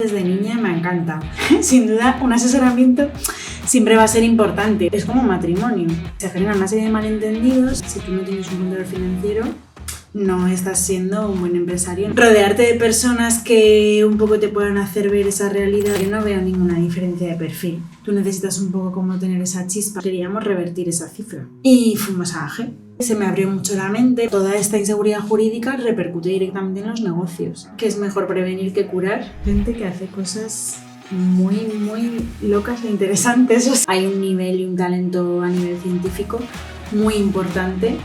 Desde niña me encanta. Sin duda, un asesoramiento siempre va a ser importante. Es como un matrimonio. Se generan una serie de malentendidos. Si tú no tienes un control financiero, no estás siendo un buen empresario. Rodearte de personas que un poco te puedan hacer ver esa realidad. Yo no veo ninguna diferencia de perfil. Tú necesitas un poco como tener esa chispa. Queríamos revertir esa cifra. Y fuimos a AGE. Se me abrió mucho la mente. Toda esta inseguridad jurídica repercute directamente en los negocios. Que es mejor prevenir que curar. Gente que hace cosas muy locas e interesantes. Hay un nivel y un talento a nivel científico muy importante.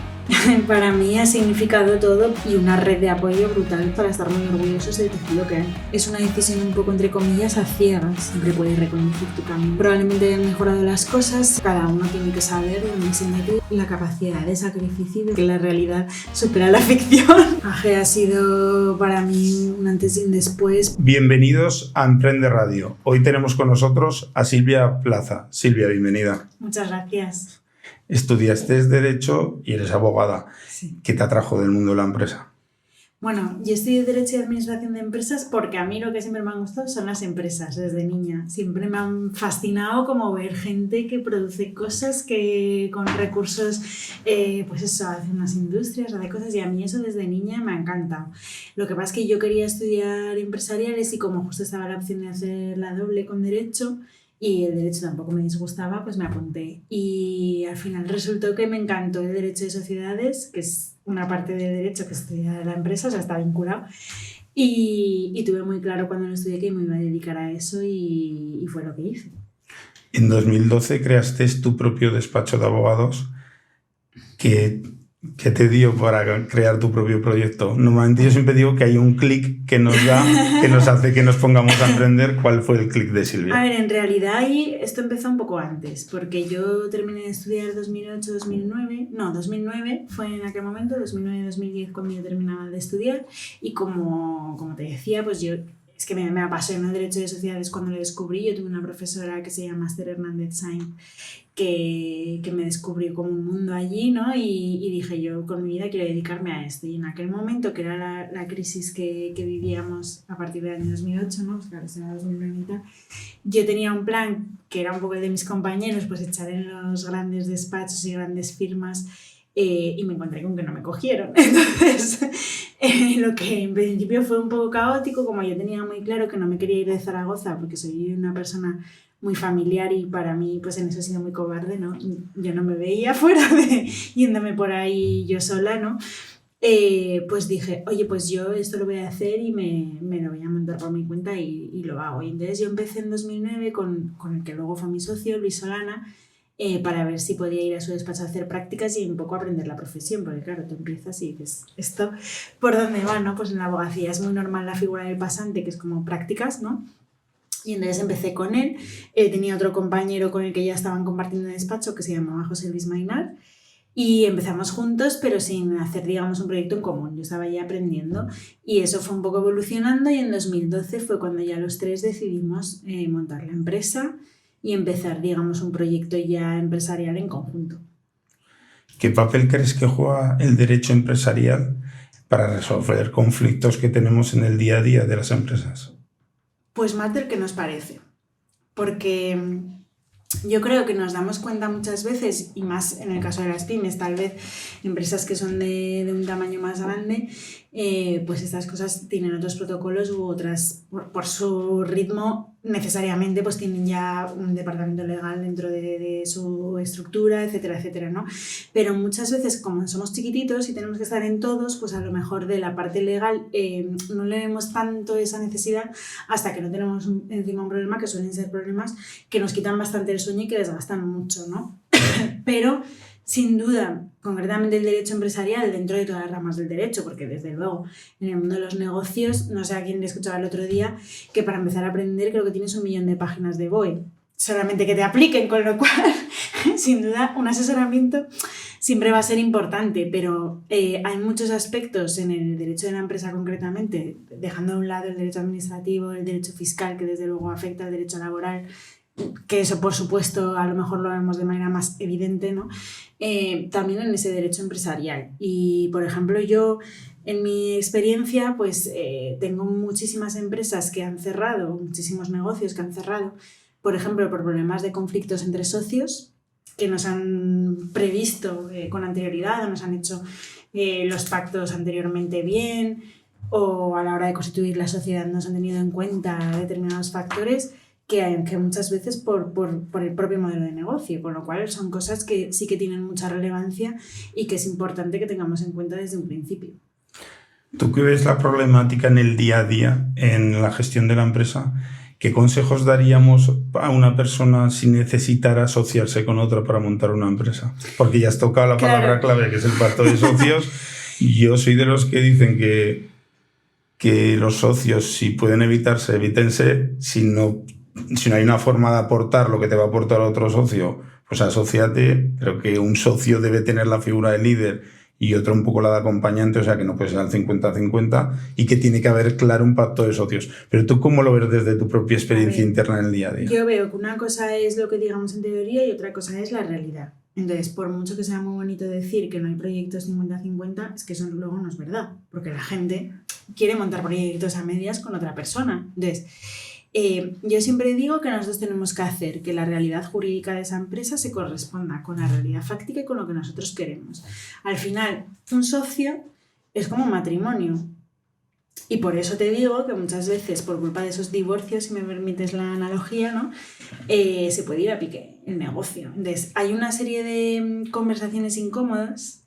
Para mí ha significado todo y una red de apoyo brutal para estar muy orgullosos de decir lo que hay. Es una decisión un poco entre comillas a ciegas. Siempre puedes reconocer tu camino. Probablemente hayan mejorado las cosas. Cada uno tiene que saber dónde se mete la capacidad de sacrificio de que la realidad supera la ficción. AGE ha sido para mí un antes y un después. Bienvenidos a Emprende Radio. Hoy tenemos con nosotros a Silvia Plaza. Silvia, bienvenida. Muchas gracias. Estudiaste Derecho y eres abogada. Sí. ¿Qué te atrajo del mundo de la empresa? Bueno, yo estudié Derecho y Administración de Empresas porque a mí lo que siempre me han gustado son las empresas desde niña. Siempre me han fascinado como ver gente que produce cosas que con recursos, pues eso, hace unas industrias, hace cosas y a mí eso desde niña me ha encantado. Lo que pasa es que yo quería estudiar empresariales y como justo estaba la opción de hacer la doble con Derecho, y el Derecho tampoco me disgustaba, pues me apunté. Y al final resultó que me encantó el Derecho de Sociedades, que es una parte del Derecho que estudia la empresa, o sea, está vinculado. Y tuve muy claro cuando lo estudié que me iba a dedicar a eso y fue lo que hice. En 2012 creaste tu propio despacho de abogados. ¿Qué te dio para crear tu propio proyecto? Normalmente yo siempre digo que hay un clic que nos da, que nos hace que nos pongamos a emprender. ¿Cuál fue el clic de Silvia? A ver, en realidad ahí esto empezó un poco antes, porque yo terminé de estudiar 2008-2009, no, 2009 fue en aquel momento, 2009-2010 cuando yo terminaba de estudiar y como te decía, pues yo es que me apasionó el Derecho de Sociedades cuando lo descubrí. Yo tuve una profesora que se llama Esther Hernández Sainz que me descubrió como un mundo allí, ¿no? Y dije, yo con mi vida quiero dedicarme a esto. Y en aquel momento, que era la crisis que vivíamos a partir del año 2008, ¿no? Pues claro, era 2009 y tal, yo tenía un plan que era un poco el de mis compañeros, pues echar en los grandes despachos y grandes firmas y me encontré con que no me cogieron. Entonces, lo que en principio fue un poco caótico, como yo tenía muy claro que no me quería ir de Zaragoza porque soy una persona muy familiar y para mí pues en eso he sido muy cobarde, ¿no? Yo no me veía fuera de yéndome por ahí yo sola, ¿no? Pues dije, oye, pues yo esto lo voy a hacer y me lo voy a montar por mi cuenta y lo hago. Y entonces yo empecé en 2009 con el que luego fue mi socio, Luis Solana, para ver si podía ir a su despacho a hacer prácticas y un poco aprender la profesión, porque claro, tú empiezas y dices, ¿esto por dónde va, no? Pues en la abogacía es muy normal la figura del pasante, que es como prácticas, ¿no? Y entonces empecé con él. Tenía otro compañero con el que ya estaban compartiendo el despacho que se llamaba José Luis Mainar y empezamos juntos pero sin hacer, digamos, un proyecto en común. Yo estaba ya aprendiendo y eso fue un poco evolucionando y en 2012 fue cuando ya los tres decidimos montar la empresa y empezar, digamos, un proyecto ya empresarial en conjunto. ¿Qué papel crees que juega el derecho empresarial para resolver conflictos que tenemos en el día a día de las empresas? Pues más del que nos parece, porque yo creo que nos damos cuenta muchas veces, y más en el caso de las pymes, tal vez empresas que son de un tamaño más grande, pues estas cosas tienen otros protocolos u otras, por su ritmo, necesariamente pues tienen ya un departamento legal dentro de su estructura, etcétera, etcétera, ¿no? Pero muchas veces, como somos chiquititos y tenemos que estar en todos, pues a lo mejor de la parte legal no le vemos tanto esa necesidad hasta que no tenemos encima un problema, que suelen ser problemas que nos quitan bastante el sueño y que desgastan mucho, ¿no? Pero sin duda, concretamente el derecho empresarial dentro de todas las ramas del derecho, porque desde luego en el mundo de los negocios, no sé a quién le escuchaba el otro día, que para empezar a aprender creo que tienes 1 millón de páginas de BOE, solamente que te apliquen, con lo cual, sin duda, un asesoramiento siempre va a ser importante, pero hay muchos aspectos en el derecho de la empresa concretamente, dejando a un lado el derecho administrativo, el derecho fiscal, que desde luego afecta al derecho laboral, que eso por supuesto a lo mejor lo vemos de manera más evidente, ¿no? También en ese derecho empresarial. Y por ejemplo yo En mi experiencia, pues tengo muchísimas empresas que han cerrado, muchísimos negocios que han cerrado, por ejemplo, por problemas de conflictos entre socios, que nos han previsto con anterioridad o nos han hecho los pactos anteriormente bien, o a la hora de constituir la sociedad nos han tenido en cuenta determinados factores que muchas veces por el propio modelo de negocio, con lo cual son cosas que sí que tienen mucha relevancia y que es importante que tengamos en cuenta desde un principio. Tú que ves la problemática en el día a día, en la gestión de la empresa, ¿qué consejos daríamos a una persona si necesitara asociarse con otra para montar una empresa? Porque ya has tocado la palabra clave, que es el pacto de socios. Yo soy de los que dicen que los socios, si pueden evitarse, evítense. Si no hay una forma de aportar lo que te va a aportar otro socio, pues asóciate. Creo que un socio debe tener la figura de líder y otro un poco la de acompañante, o sea que no puede ser al 50-50 y que tiene que haber claro un pacto de socios. Pero tú, ¿cómo lo ves desde tu propia experiencia interna en el día a día? Yo veo que una cosa es lo que digamos en teoría y otra cosa es la realidad. Entonces, por mucho que sea muy bonito decir que no hay proyectos 50-50, es que eso luego no es verdad, porque la gente quiere montar proyectos a medias con otra persona. Entonces, yo siempre digo que nosotros tenemos que hacer que la realidad jurídica de esa empresa se corresponda con la realidad fáctica y con lo que nosotros queremos. Al final, un socio es como un matrimonio. Y por eso te digo que muchas veces, por culpa de esos divorcios, si me permites la analogía, ¿no? Se puede ir a pique el negocio. Entonces, hay una serie de conversaciones incómodas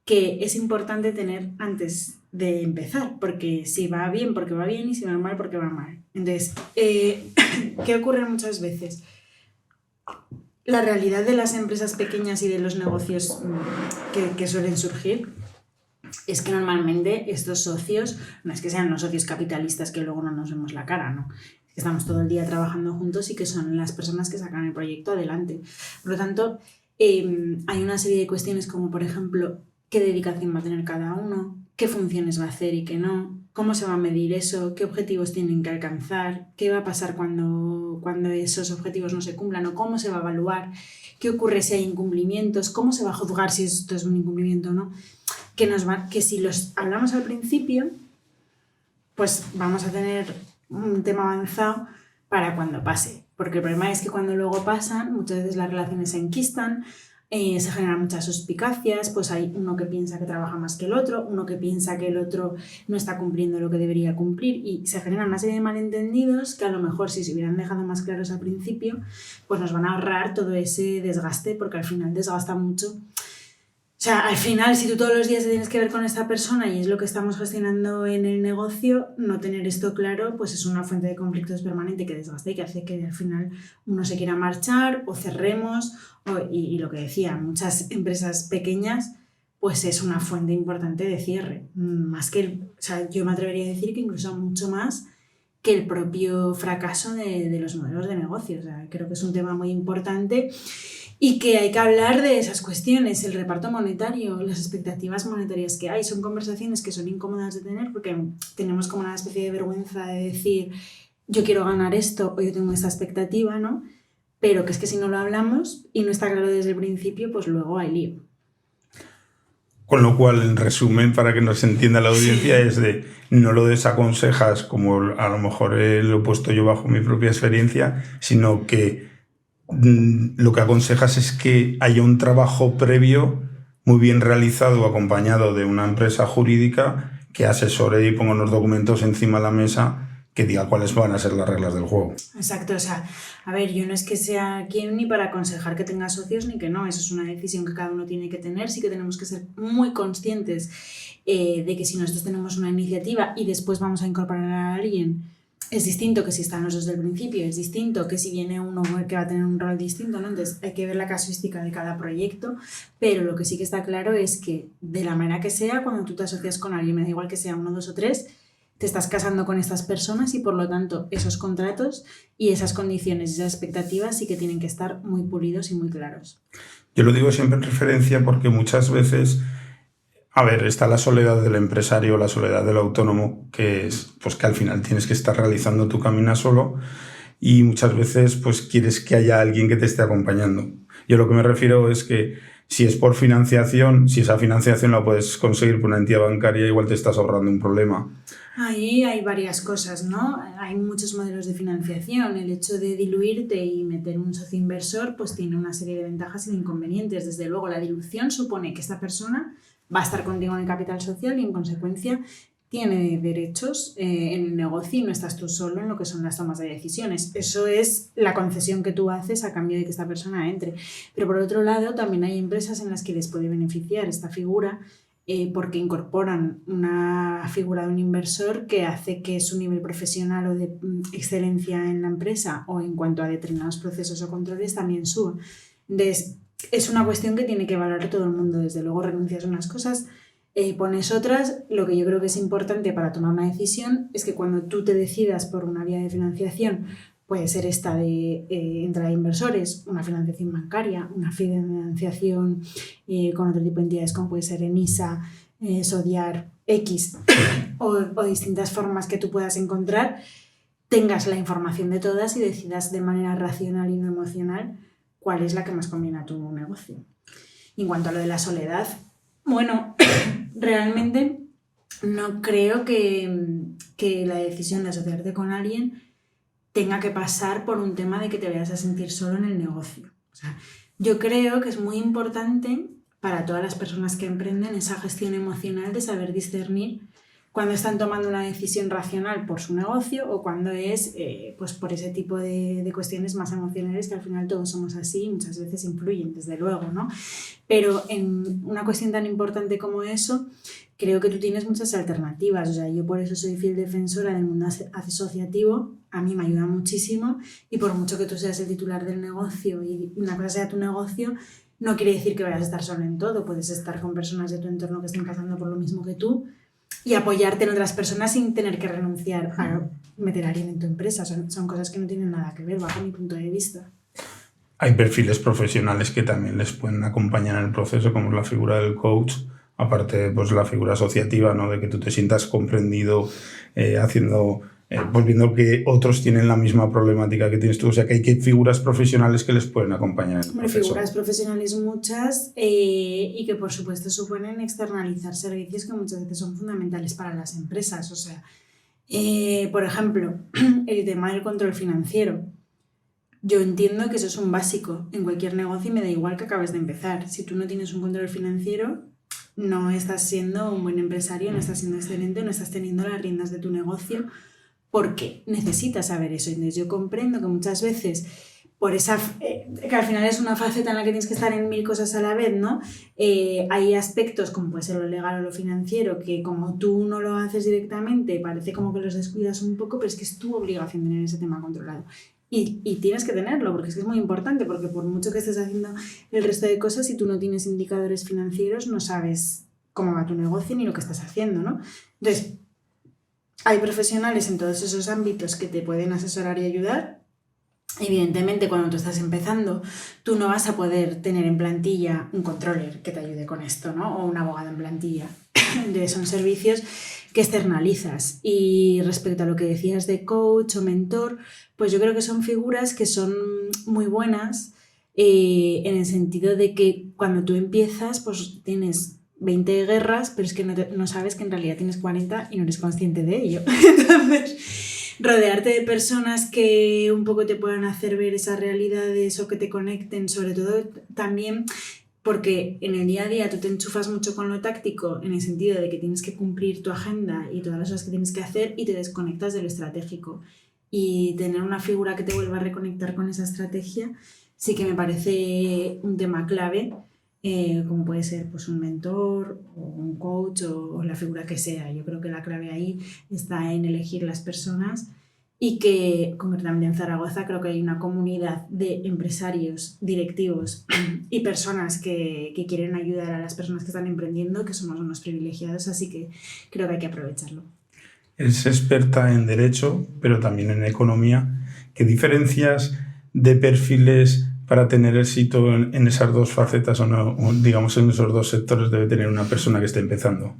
que es importante tener antes de empezar, porque si va bien, porque va bien, y si va mal, porque va mal. Entonces, ¿qué ocurre muchas veces? La realidad de las empresas pequeñas y de los negocios que suelen surgir es que normalmente estos socios, no es que sean los socios capitalistas que luego no nos vemos la cara, ¿no? Es que estamos todo el día trabajando juntos y que son las personas que sacan el proyecto adelante. Por lo tanto, hay una serie de cuestiones como, por ejemplo, qué dedicación va a tener cada uno, qué funciones va a hacer y qué no, cómo se va a medir eso, qué objetivos tienen que alcanzar, qué va a pasar cuando esos objetivos no se cumplan o cómo se va a evaluar, qué ocurre si hay incumplimientos, cómo se va a juzgar si esto es un incumplimiento o no. Que si los hablamos al principio, pues vamos a tener un tema avanzado para cuando pase. Porque el problema es que cuando luego pasan, muchas veces las relaciones se enquistan, se generan muchas suspicacias, pues hay uno que piensa que trabaja más que el otro, uno que piensa que el otro no está cumpliendo lo que debería cumplir y se generan una serie de malentendidos que a lo mejor si se hubieran dejado más claros al principio, pues nos van a ahorrar todo ese desgaste, porque al final desgasta mucho. O sea, al final, si tú todos los días te tienes que ver con esta persona y es lo que estamos gestionando en el negocio, no tener esto claro, pues es una fuente de conflictos permanente que desgasta y que hace que al final uno se quiera marchar o cerremos. Y lo que decía, muchas empresas pequeñas, pues es una fuente importante de cierre. Más que o sea, yo me atrevería a decir que incluso mucho más que el propio fracaso de los modelos de negocio. O sea, creo que es un tema muy importante. Y que hay que hablar de esas cuestiones, el reparto monetario, las expectativas monetarias que hay. Son conversaciones que son incómodas de tener porque tenemos como una especie de vergüenza de decir yo quiero ganar esto o yo tengo esta expectativa, ¿no? Pero que es que si no lo hablamos y no está claro desde el principio, pues luego hay lío. Con lo cual, en resumen, para que nos entienda la audiencia, es de no lo desaconsejas como a lo mejor lo he puesto yo bajo mi propia experiencia, sino que lo que aconsejas es que haya un trabajo previo muy bien realizado, acompañado de una empresa jurídica que asesore y ponga unos documentos encima de la mesa que diga cuáles van a ser las reglas del juego. Exacto, o sea, a ver, yo no es que sea quien ni para aconsejar que tenga socios ni que no, eso es una decisión que cada uno tiene que tener, sí que tenemos que ser muy conscientes de que si nosotros tenemos una iniciativa y después vamos a incorporar a alguien, es distinto que si están los dos del principio, es distinto que si viene uno que va a tener un rol distinto, ¿no? Entonces hay que ver la casuística de cada proyecto, pero lo que sí que está claro es que de la manera que sea, cuando tú te asocias con alguien, me da igual que sea 1, 2 o 3, te estás casando con estas personas y por lo tanto esos contratos y esas condiciones y esas expectativas sí que tienen que estar muy pulidos y muy claros. Yo lo digo siempre en referencia porque muchas veces, a ver, está la soledad del empresario, la soledad del autónomo, que es pues que al final tienes que estar realizando tu camino solo y muchas veces pues quieres que haya alguien que te esté acompañando. Yo lo que me refiero es que Si es por financiación, si esa financiación la puedes conseguir por una entidad bancaria, igual te estás ahorrando un problema. Ahí hay varias cosas, ¿no? Hay muchos modelos de financiación. El hecho de diluirte y meter un socio inversor pues tiene una serie de ventajas y de inconvenientes. Desde luego, la dilución supone que esta persona va a estar contigo en el capital social y, en consecuencia, tiene derechos en el negocio y no estás tú solo en lo que son las tomas de decisiones. Eso es la concesión que tú haces a cambio de que esta persona entre. Pero por otro lado, también hay empresas en las que les puede beneficiar esta figura porque incorporan una figura de un inversor que hace que su nivel profesional o de excelencia en la empresa o en cuanto a determinados procesos o controles también suba. Entonces, es una cuestión que tiene que valorar todo el mundo. Desde luego, renuncias a unas cosas, pones otras. Lo que yo creo que es importante para tomar una decisión es que cuando tú te decidas por una vía de financiación, puede ser esta de entrada de inversores, una financiación bancaria, una financiación con otro tipo de entidades como puede ser ENISA, SODIAR, X o distintas formas que tú puedas encontrar, tengas la información de todas y decidas de manera racional y no emocional cuál es la que más conviene a tu negocio. Y en cuanto a lo de la soledad, bueno, realmente no creo que la decisión de asociarte con alguien tenga que pasar por un tema de que te vayas a sentir solo en el negocio. O sea, yo creo que es muy importante para todas las personas que emprenden esa gestión emocional de saber discernir cuando están tomando una decisión racional por su negocio o cuando es pues por ese tipo de cuestiones más emocionales que al final todos somos así y muchas veces influyen, desde luego, ¿no? Pero en una cuestión tan importante como eso, creo que tú tienes muchas alternativas. O sea, yo por eso soy fiel defensora del mundo asociativo. A mí me ayuda muchísimo y por mucho que tú seas el titular del negocio y una cosa sea tu negocio, no quiere decir que vayas a estar solo en todo. Puedes estar con personas de tu entorno que estén pasando por lo mismo que tú y apoyarte en otras personas sin tener que renunciar a meter a alguien en tu empresa. Son cosas que no tienen nada que ver bajo mi punto de vista. Hay perfiles profesionales que también les pueden acompañar en el proceso, como es la figura del coach, aparte pues la figura asociativa, ¿no? De que tú te sientas comprendido pues viendo que otros tienen la misma problemática que tienes tú. O sea, que hay figuras profesionales que les pueden acompañar en el proceso. Figuras profesionales muchas y que por supuesto suponen externalizar servicios que muchas veces son fundamentales para las empresas. O sea, por ejemplo, el tema del control financiero. Yo entiendo que eso es un básico en cualquier negocio y me da igual que acabes de empezar. Si tú no tienes un control financiero, no estás siendo un buen empresario, no estás siendo excelente, no estás teniendo las riendas de tu negocio, porque necesitas saber eso. Entonces yo comprendo que muchas veces, por esa que al final es una faceta en la que tienes que estar en 1000 cosas a la vez, ¿no? Hay aspectos como puede ser lo legal o lo financiero que como tú no lo haces directamente parece como que los descuidas un poco, pero es que es tu obligación tener ese tema controlado. Y tienes que tenerlo, porque es que es muy importante, porque por mucho que estés haciendo el resto de cosas, si tú no tienes indicadores financieros, no sabes cómo va tu negocio ni lo que estás haciendo, ¿no? Entonces, hay profesionales en todos esos ámbitos que te pueden asesorar y ayudar. Evidentemente, cuando tú estás empezando, tú no vas a poder tener en plantilla un controller que te ayude con esto, ¿no? O un abogado en plantilla. Entonces, son servicios que externalizas. Y respecto a lo que decías de coach o mentor, pues yo creo que son figuras que son muy buenas en el sentido de que cuando tú empiezas, pues tienes 20 guerras, pero es que no sabes que en realidad tienes 40 y no eres consciente de ello. Entonces, rodearte de personas que un poco te puedan hacer ver esas realidades o que te conecten, sobre todo también porque en el día a día tú te enchufas mucho con lo táctico en el sentido de que tienes que cumplir tu agenda y todas las cosas que tienes que hacer y te desconectas de lo estratégico. Y tener una figura que te vuelva a reconectar con esa estrategia sí que me parece un tema clave, como puede ser pues, un mentor o un coach o la figura que sea. Yo creo que la clave ahí está en elegir las personas y que concretamente en Zaragoza creo que hay una comunidad de empresarios, directivos y personas que quieren ayudar a las personas que están emprendiendo, que somos unos privilegiados, así que creo que hay que aprovecharlo. Es experta en Derecho, pero también en Economía. ¿Qué diferencias de perfiles para tener éxito en esas dos facetas o digamos en esos dos sectores debe tener una persona que esté empezando?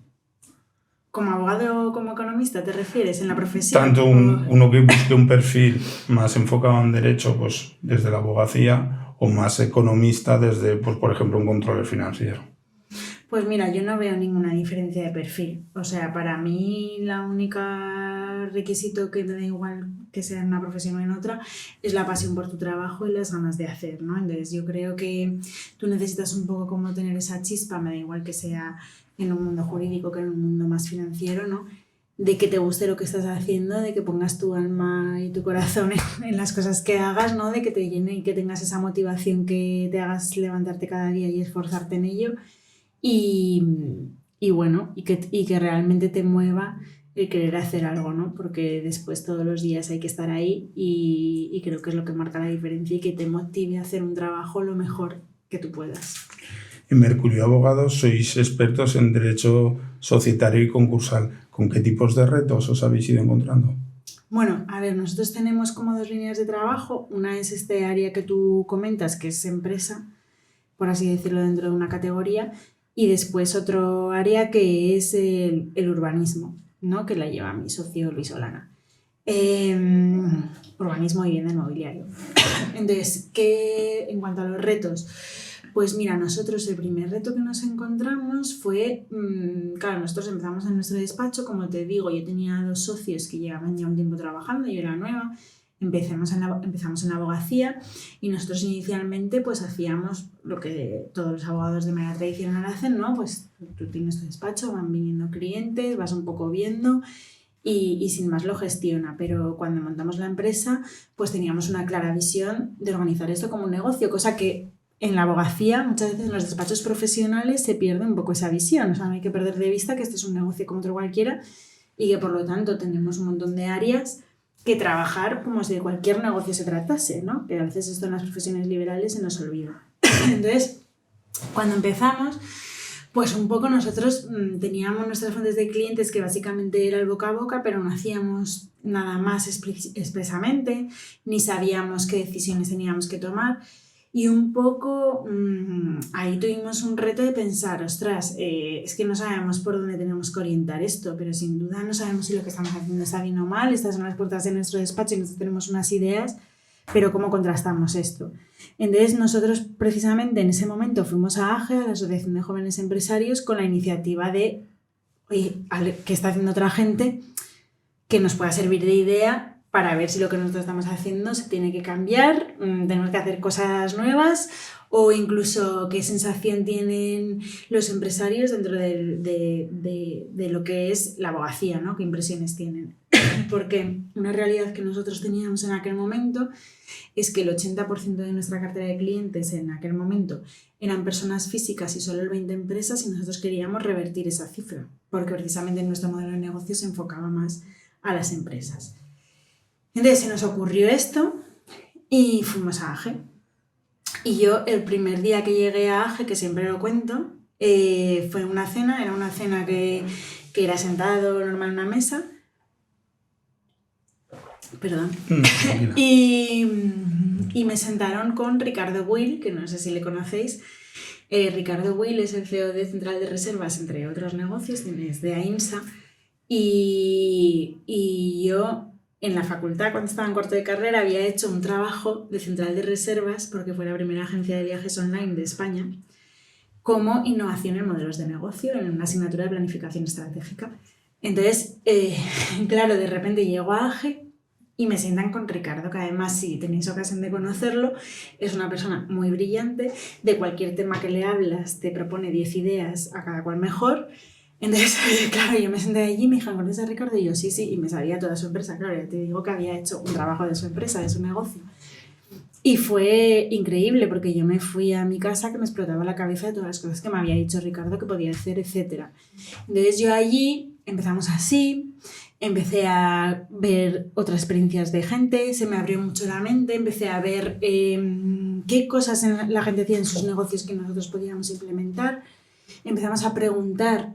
¿Como abogado o como economista te refieres en la profesión? Tanto uno que busque un perfil más enfocado en Derecho, pues desde la abogacía, o más economista desde, pues, por ejemplo, un controller financiero? Pues mira, yo no veo ninguna diferencia de perfil. O sea, para mí la única requisito que me da igual que sea en una profesión o en otra es la pasión por tu trabajo y las ganas de hacer, ¿no? Entonces yo creo que tú necesitas un poco como tener esa chispa, me da igual que sea en un mundo jurídico que en un mundo más financiero, ¿no? De que te guste lo que estás haciendo, de que pongas tu alma y tu corazón en las cosas que hagas, ¿no? De que te llene y que tengas esa motivación que te hagas levantarte cada día y esforzarte en ello. Y, y bueno, y que realmente te mueva el querer hacer algo, ¿no? Porque después todos los días hay que estar ahí y creo que es lo que marca la diferencia y que te motive a hacer un trabajo lo mejor que tú puedas. En Mercurio Abogados sois expertos en derecho societario y concursal. ¿Con qué tipos de retos os habéis ido encontrando? Bueno, a ver, nosotros tenemos como dos líneas de trabajo. Una es este área que tú comentas, que es empresa, por así decirlo, dentro de una categoría. Y después otro área que es el urbanismo, ¿no? Que la lleva mi socio Luis Olana. Urbanismo y vivienda inmobiliario. Entonces, en cuanto a los retos, pues mira, nosotros el primer reto que nos encontramos fue, claro, nosotros empezamos en nuestro despacho, como te digo, yo tenía 2 socios que llevaban ya un tiempo trabajando, yo era nueva. Empezamos en la abogacía y nosotros inicialmente pues hacíamos lo que todos los abogados de manera tradicional hacen, ¿no? Pues tú tienes tu despacho, van viniendo clientes, vas un poco viendo y sin más lo gestiona, pero cuando montamos la empresa pues teníamos una clara visión de organizar esto como un negocio, cosa que en la abogacía muchas veces en los despachos profesionales se pierde un poco esa visión, o sea, no hay que perder de vista que este es un negocio como otro cualquiera y que por lo tanto tenemos un montón de áreas que trabajar como si de cualquier negocio se tratase, ¿no? Que a veces esto en las profesiones liberales se nos olvida. Entonces, cuando empezamos, pues un poco nosotros teníamos nuestras fuentes de clientes que básicamente era el boca a boca, pero no hacíamos nada más expresamente, ni sabíamos qué decisiones teníamos que tomar. Y un poco ahí tuvimos un reto de pensar, ostras, es que no sabemos por dónde tenemos que orientar esto, pero sin duda no sabemos si lo que estamos haciendo está bien o mal, estas son las puertas de nuestro despacho y nosotros tenemos unas ideas, pero ¿cómo contrastamos esto? Entonces nosotros precisamente en ese momento fuimos a AGE, a la Asociación de Jóvenes Empresarios, con la iniciativa de, oye, ¿qué está haciendo otra gente que nos pueda servir de idea para ver si lo que nosotros estamos haciendo se tiene que cambiar, tenemos que hacer cosas nuevas o incluso qué sensación tienen los empresarios dentro de lo que es la abogacía, ¿no? ¿Qué impresiones tienen? Porque una realidad que nosotros teníamos en aquel momento es que el 80% de nuestra cartera de clientes en aquel momento eran personas físicas y solo el 20% empresas y nosotros queríamos revertir esa cifra porque precisamente nuestro modelo de negocio se enfocaba más a las empresas. Entonces se nos ocurrió esto y fuimos a AGE. Y yo el primer día que llegué a AGE, que siempre lo cuento, fue una cena, era una cena que era sentado normal en una mesa. Perdón. Y me sentaron con Ricardo Will, que no sé si le conocéis. Ricardo Will es el CEO de Central de Reservas, entre otros negocios, es de AIMSA. Y yo en la facultad, cuando estaba en cuarto de carrera, había hecho un trabajo de Central de Reservas, porque fue la primera agencia de viajes online de España, como innovación en modelos de negocio, en una asignatura de planificación estratégica. Entonces, claro, de repente llego a AGE y me sientan con Ricardo, que además, si tenéis ocasión de conocerlo, es una persona muy brillante, de cualquier tema que le hablas te propone 10 ideas, a cada cual mejor. Entonces, claro, yo me senté allí y me dijeron, ¿conoces a Ricardo? Y yo, sí, y me sabía toda su empresa. Claro, ya te digo que había hecho un trabajo de su empresa, de su negocio. Y fue increíble porque yo me fui a mi casa que me explotaba la cabeza de todas las cosas que me había dicho Ricardo que podía hacer, etc. Entonces yo allí empezamos así, empecé a ver otras experiencias de gente, se me abrió mucho la mente, empecé a ver qué cosas la gente hacía en sus negocios que nosotros podíamos implementar. Empezamos a preguntar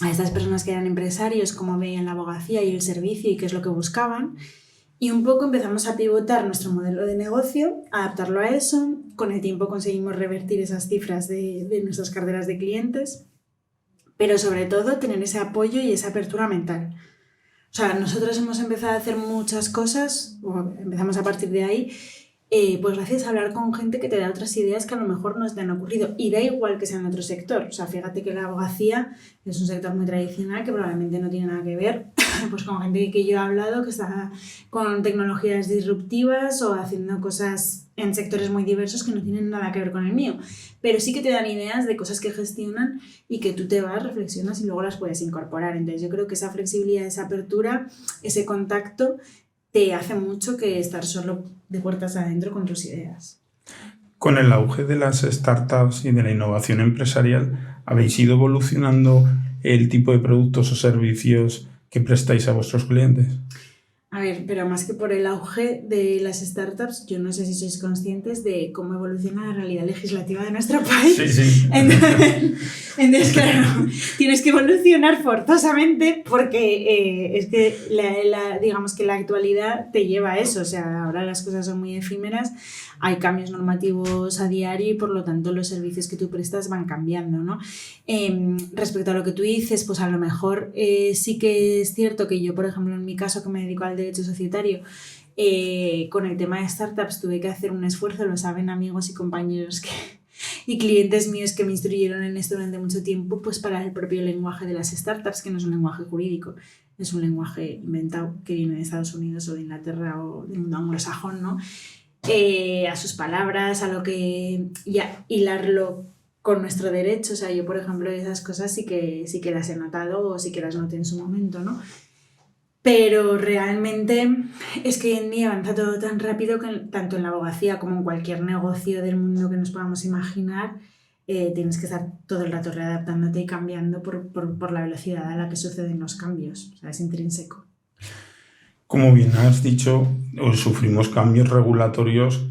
a estas personas que eran empresarios cómo veían la abogacía y el servicio y qué es lo que buscaban. Y un poco empezamos a pivotar nuestro modelo de negocio, adaptarlo a eso. Con el tiempo conseguimos revertir esas cifras de nuestras carteras de clientes, pero sobre todo tener ese apoyo y esa apertura mental. O sea, nosotros hemos empezado a hacer muchas cosas, o empezamos a partir de ahí, pues gracias a hablar con gente que te da otras ideas que a lo mejor no te han ocurrido. Y da igual que sea en otro sector. O sea, fíjate que la abogacía es un sector muy tradicional que probablemente no tiene nada que ver pues con gente que yo he hablado que está con tecnologías disruptivas o haciendo cosas en sectores muy diversos que no tienen nada que ver con el mío. Pero sí que te dan ideas de cosas que gestionan y que tú te vas, reflexionas y luego las puedes incorporar. Entonces yo creo que esa flexibilidad, esa apertura, ese contacto te hace mucho que estar solo de puertas adentro con tus ideas. Con el auge de las startups y de la innovación empresarial, ¿habéis ido evolucionando el tipo de productos o servicios que prestáis a vuestros clientes? A ver, pero más que por el auge de las startups, yo no sé si sois conscientes de cómo evoluciona la realidad legislativa de nuestro país. Sí. Entonces, claro, tienes que evolucionar forzosamente porque es que digamos que la actualidad te lleva a eso. O sea, ahora las cosas son muy efímeras, hay cambios normativos a diario y por lo tanto los servicios que tú prestas van cambiando, ¿no? Respecto a lo que tú dices, pues a lo mejor sí que es cierto que yo, por ejemplo, en mi caso que me dedico al derecho societario, con el tema de startups tuve que hacer un esfuerzo, lo saben amigos y compañeros y clientes míos que me instruyeron en esto durante mucho tiempo, pues para el propio lenguaje de las startups, que no es un lenguaje jurídico, es un lenguaje inventado que viene de Estados Unidos o de Inglaterra o del mundo anglosajón, ¿no? A sus palabras, a lo que hilarlo con nuestro derecho. O sea, yo por ejemplo esas cosas sí que las he notado o sí que las noté en su momento, ¿no? Pero realmente es que hoy en día avanza todo tan rápido que tanto en la abogacía como en cualquier negocio del mundo que nos podamos imaginar, tienes que estar todo el rato readaptándote y cambiando por la velocidad a la que suceden los cambios. O sea, es intrínseco. Como bien has dicho, sufrimos cambios regulatorios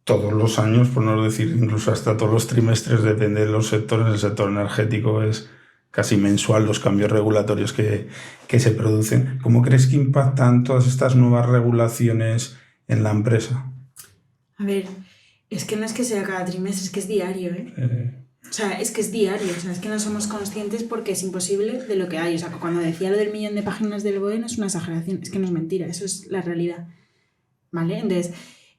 todos los años, por no decir incluso hasta todos los trimestres, depende de los sectores. El sector energético es casi mensual los cambios regulatorios que se producen. ¿Cómo crees que impactan todas estas nuevas regulaciones en la empresa? A ver, es que no es que sea cada trimestre, es que es diario, ¿eh? O sea, es que es diario, o sea, es que no somos conscientes porque es imposible de lo que hay. O sea, cuando decía lo del 1.000.000 de páginas del BOE no es una exageración, es que no es mentira, eso es la realidad, ¿vale? Entonces,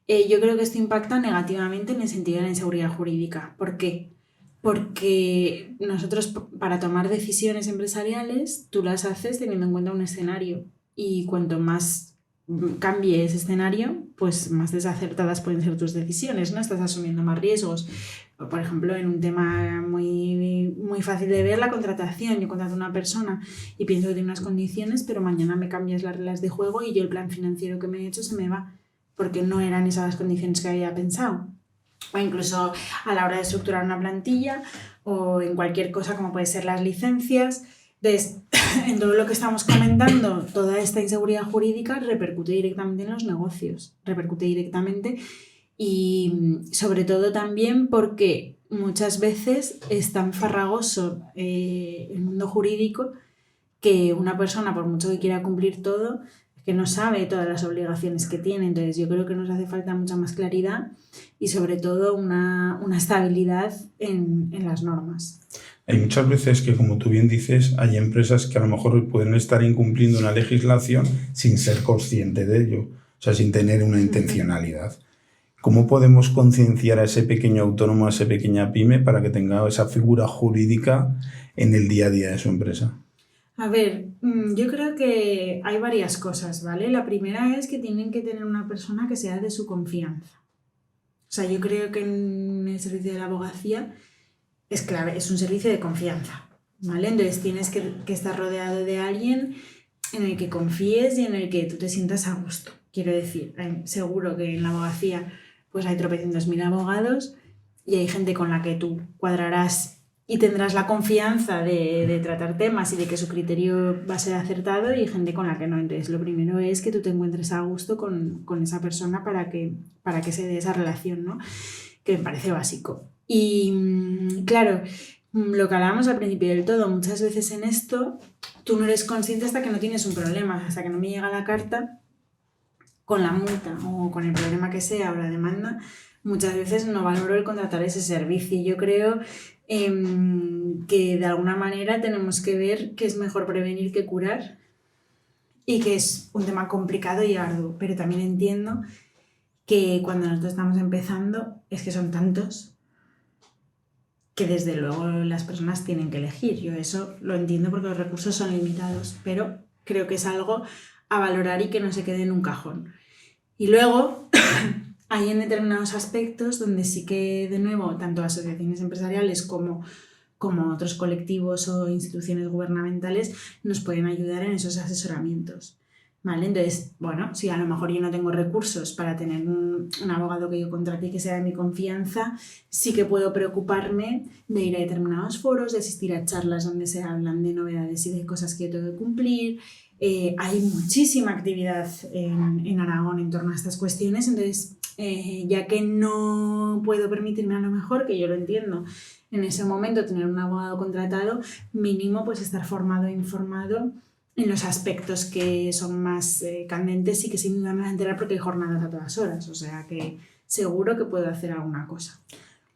yo creo que esto impacta negativamente en el sentido de la inseguridad jurídica. ¿Por qué? Porque nosotros para tomar decisiones empresariales, tú las haces teniendo en cuenta un escenario y cuanto más cambie ese escenario, pues más desacertadas pueden ser tus decisiones, ¿no? Estás asumiendo más riesgos. Por ejemplo, en un tema muy, muy fácil de ver, la contratación. Yo contrato a una persona y pienso que tiene unas condiciones, pero mañana me cambias las reglas de juego y yo el plan financiero que me he hecho se me va, porque no eran esas las condiciones que había pensado. O incluso a la hora de estructurar una plantilla o en cualquier cosa como puede ser las licencias. Entonces, en todo lo que estamos comentando, toda esta inseguridad jurídica repercute directamente en los negocios, repercute directamente y sobre todo también porque muchas veces es tan farragoso el mundo jurídico que una persona, por mucho que quiera cumplir todo, que no sabe todas las obligaciones que tiene. Entonces yo creo que nos hace falta mucha más claridad y sobre todo una estabilidad en las normas. Hay muchas veces que, como tú bien dices, hay empresas que a lo mejor pueden estar incumpliendo una legislación sin ser consciente de ello, o sea, sin tener una intencionalidad. ¿Cómo podemos concienciar a ese pequeño autónomo, a esa pequeña pyme, para que tenga esa figura jurídica en el día a día de su empresa? A ver, yo creo que hay varias cosas, ¿vale? La primera es que tienen que tener una persona que sea de su confianza. O sea, yo creo que en el servicio de la abogacía es clave, es un servicio de confianza, ¿vale? Entonces tienes que estar rodeado de alguien en el que confíes y en el que tú te sientas a gusto. Quiero decir, seguro que en la abogacía pues hay tropecientos mil abogados y hay gente con la que tú cuadrarás y tendrás la confianza de tratar temas y de que su criterio va a ser acertado y gente con la que no. Entonces, lo primero es que tú te encuentres a gusto con esa persona para que se dé esa relación, ¿no? Que me parece básico. Y claro, lo que hablábamos al principio del todo, muchas veces en esto tú no eres consciente hasta que no tienes un problema, hasta que no me llega la carta con la multa o con el problema que sea o la demanda. Muchas veces no valoro el contratar ese servicio. Yo creo que de alguna manera tenemos que ver que es mejor prevenir que curar y que es un tema complicado y arduo, pero también entiendo que cuando nosotros estamos empezando es que son tantos que desde luego las personas tienen que elegir. Yo eso lo entiendo porque los recursos son limitados, pero creo que es algo a valorar y que no se quede en un cajón. Y luego hay en determinados aspectos donde sí que, de nuevo, tanto asociaciones empresariales como otros colectivos o instituciones gubernamentales nos pueden ayudar en esos asesoramientos. ¿Vale? Entonces, bueno, si a lo mejor yo no tengo recursos para tener un abogado que yo contrate y que sea de mi confianza, sí que puedo preocuparme de ir a determinados foros, de asistir a charlas donde se hablan de novedades y de cosas que yo tengo que cumplir. Hay muchísima actividad en Aragón en torno a estas cuestiones, entonces, ya que no puedo permitirme a lo mejor, que yo lo entiendo, en ese momento tener un abogado contratado, mínimo pues estar formado e informado en los aspectos que son más candentes y que sin duda me voy a enterar porque hay jornadas a todas horas, o sea que seguro que puedo hacer alguna cosa.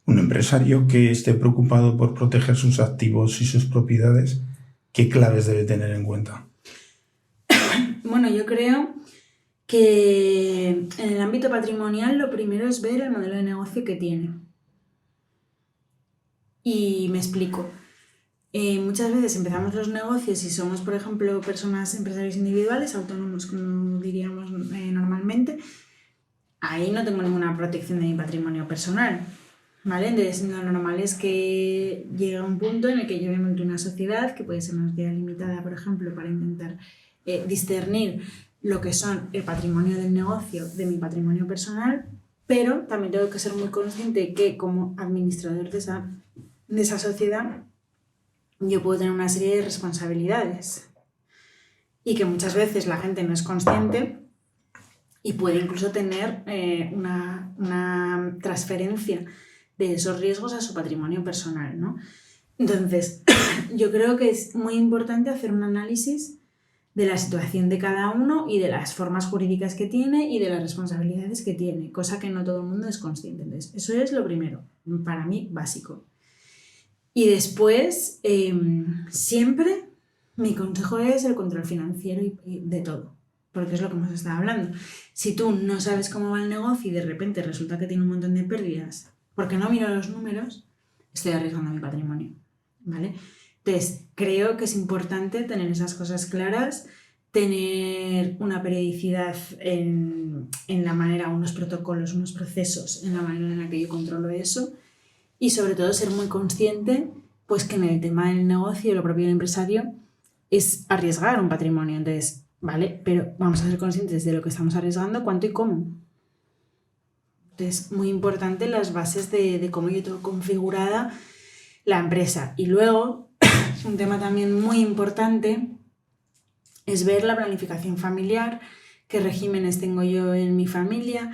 Un empresario que esté preocupado por proteger sus activos y sus propiedades, ¿qué claves debe tener en cuenta? Bueno, yo creo que en el ámbito patrimonial lo primero es ver el modelo de negocio que tiene. Y me explico. Muchas veces empezamos los negocios y somos, por ejemplo, personas, empresarios individuales, autónomos, como diríamos normalmente. Ahí no tengo ninguna protección de mi patrimonio personal, ¿vale? Entonces, lo normal es que llegue a un punto en el que yo me monte una sociedad, que puede ser una sociedad limitada, por ejemplo, para intentar discernir lo que son el patrimonio del negocio de mi patrimonio personal, pero también tengo que ser muy consciente que como administrador de esa sociedad yo puedo tener una serie de responsabilidades y que muchas veces la gente no es consciente y puede incluso tener una transferencia de esos riesgos a su patrimonio personal, ¿no? Entonces, yo creo que es muy importante hacer un análisis de la situación de cada uno y de las formas jurídicas que tiene y de las responsabilidades que tiene, cosa que no todo el mundo es consciente. Entonces, eso es lo primero, para mí, básico. Y después, siempre mi consejo es el control financiero y de todo, porque es lo que hemos estado hablando. Si tú no sabes cómo va el negocio y de repente resulta que tiene un montón de pérdidas, porque no miro los números, estoy arriesgando mi patrimonio, ¿vale? Entonces, creo que es importante tener esas cosas claras, tener una periodicidad en la manera, unos protocolos, unos procesos, en la manera en la que yo controlo eso. Y sobre todo ser muy consciente pues que en el tema del negocio, lo propio del empresario, es arriesgar un patrimonio. Entonces, ¿vale? Pero vamos a ser conscientes de lo que estamos arriesgando, cuánto y cómo. Entonces, muy importante las bases de cómo yo tengo configurada la empresa. Y luego, un tema también muy importante es ver la planificación familiar, qué regímenes tengo yo en mi familia,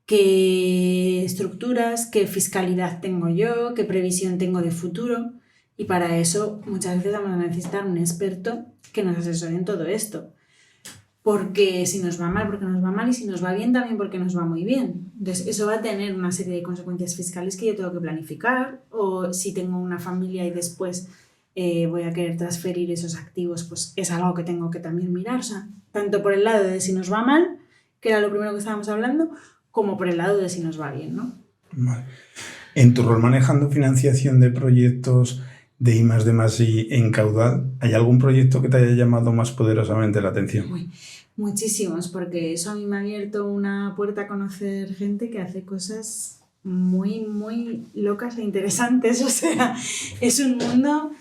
qué estructuras, qué fiscalidad tengo yo, qué previsión tengo de futuro. Y para eso muchas veces vamos a necesitar un experto que nos asesore en todo esto. Porque si nos va mal, porque nos va mal, y si nos va bien, también porque nos va muy bien. Entonces, eso va a tener una serie de consecuencias fiscales que yo tengo que planificar. O si tengo una familia y después voy a querer transferir esos activos, pues es algo que tengo que también mirar. O sea, tanto por el lado de si nos va mal, que era lo primero que estábamos hablando, como por el lado de si nos va bien, ¿no? Vale. En tu rol manejando financiación de proyectos de I+D+I en Caudal, ¿hay algún proyecto que te haya llamado más poderosamente la atención? Uy, muchísimos, porque eso a mí me ha abierto una puerta a conocer gente que hace cosas muy, muy locas e interesantes. O sea, es un mundo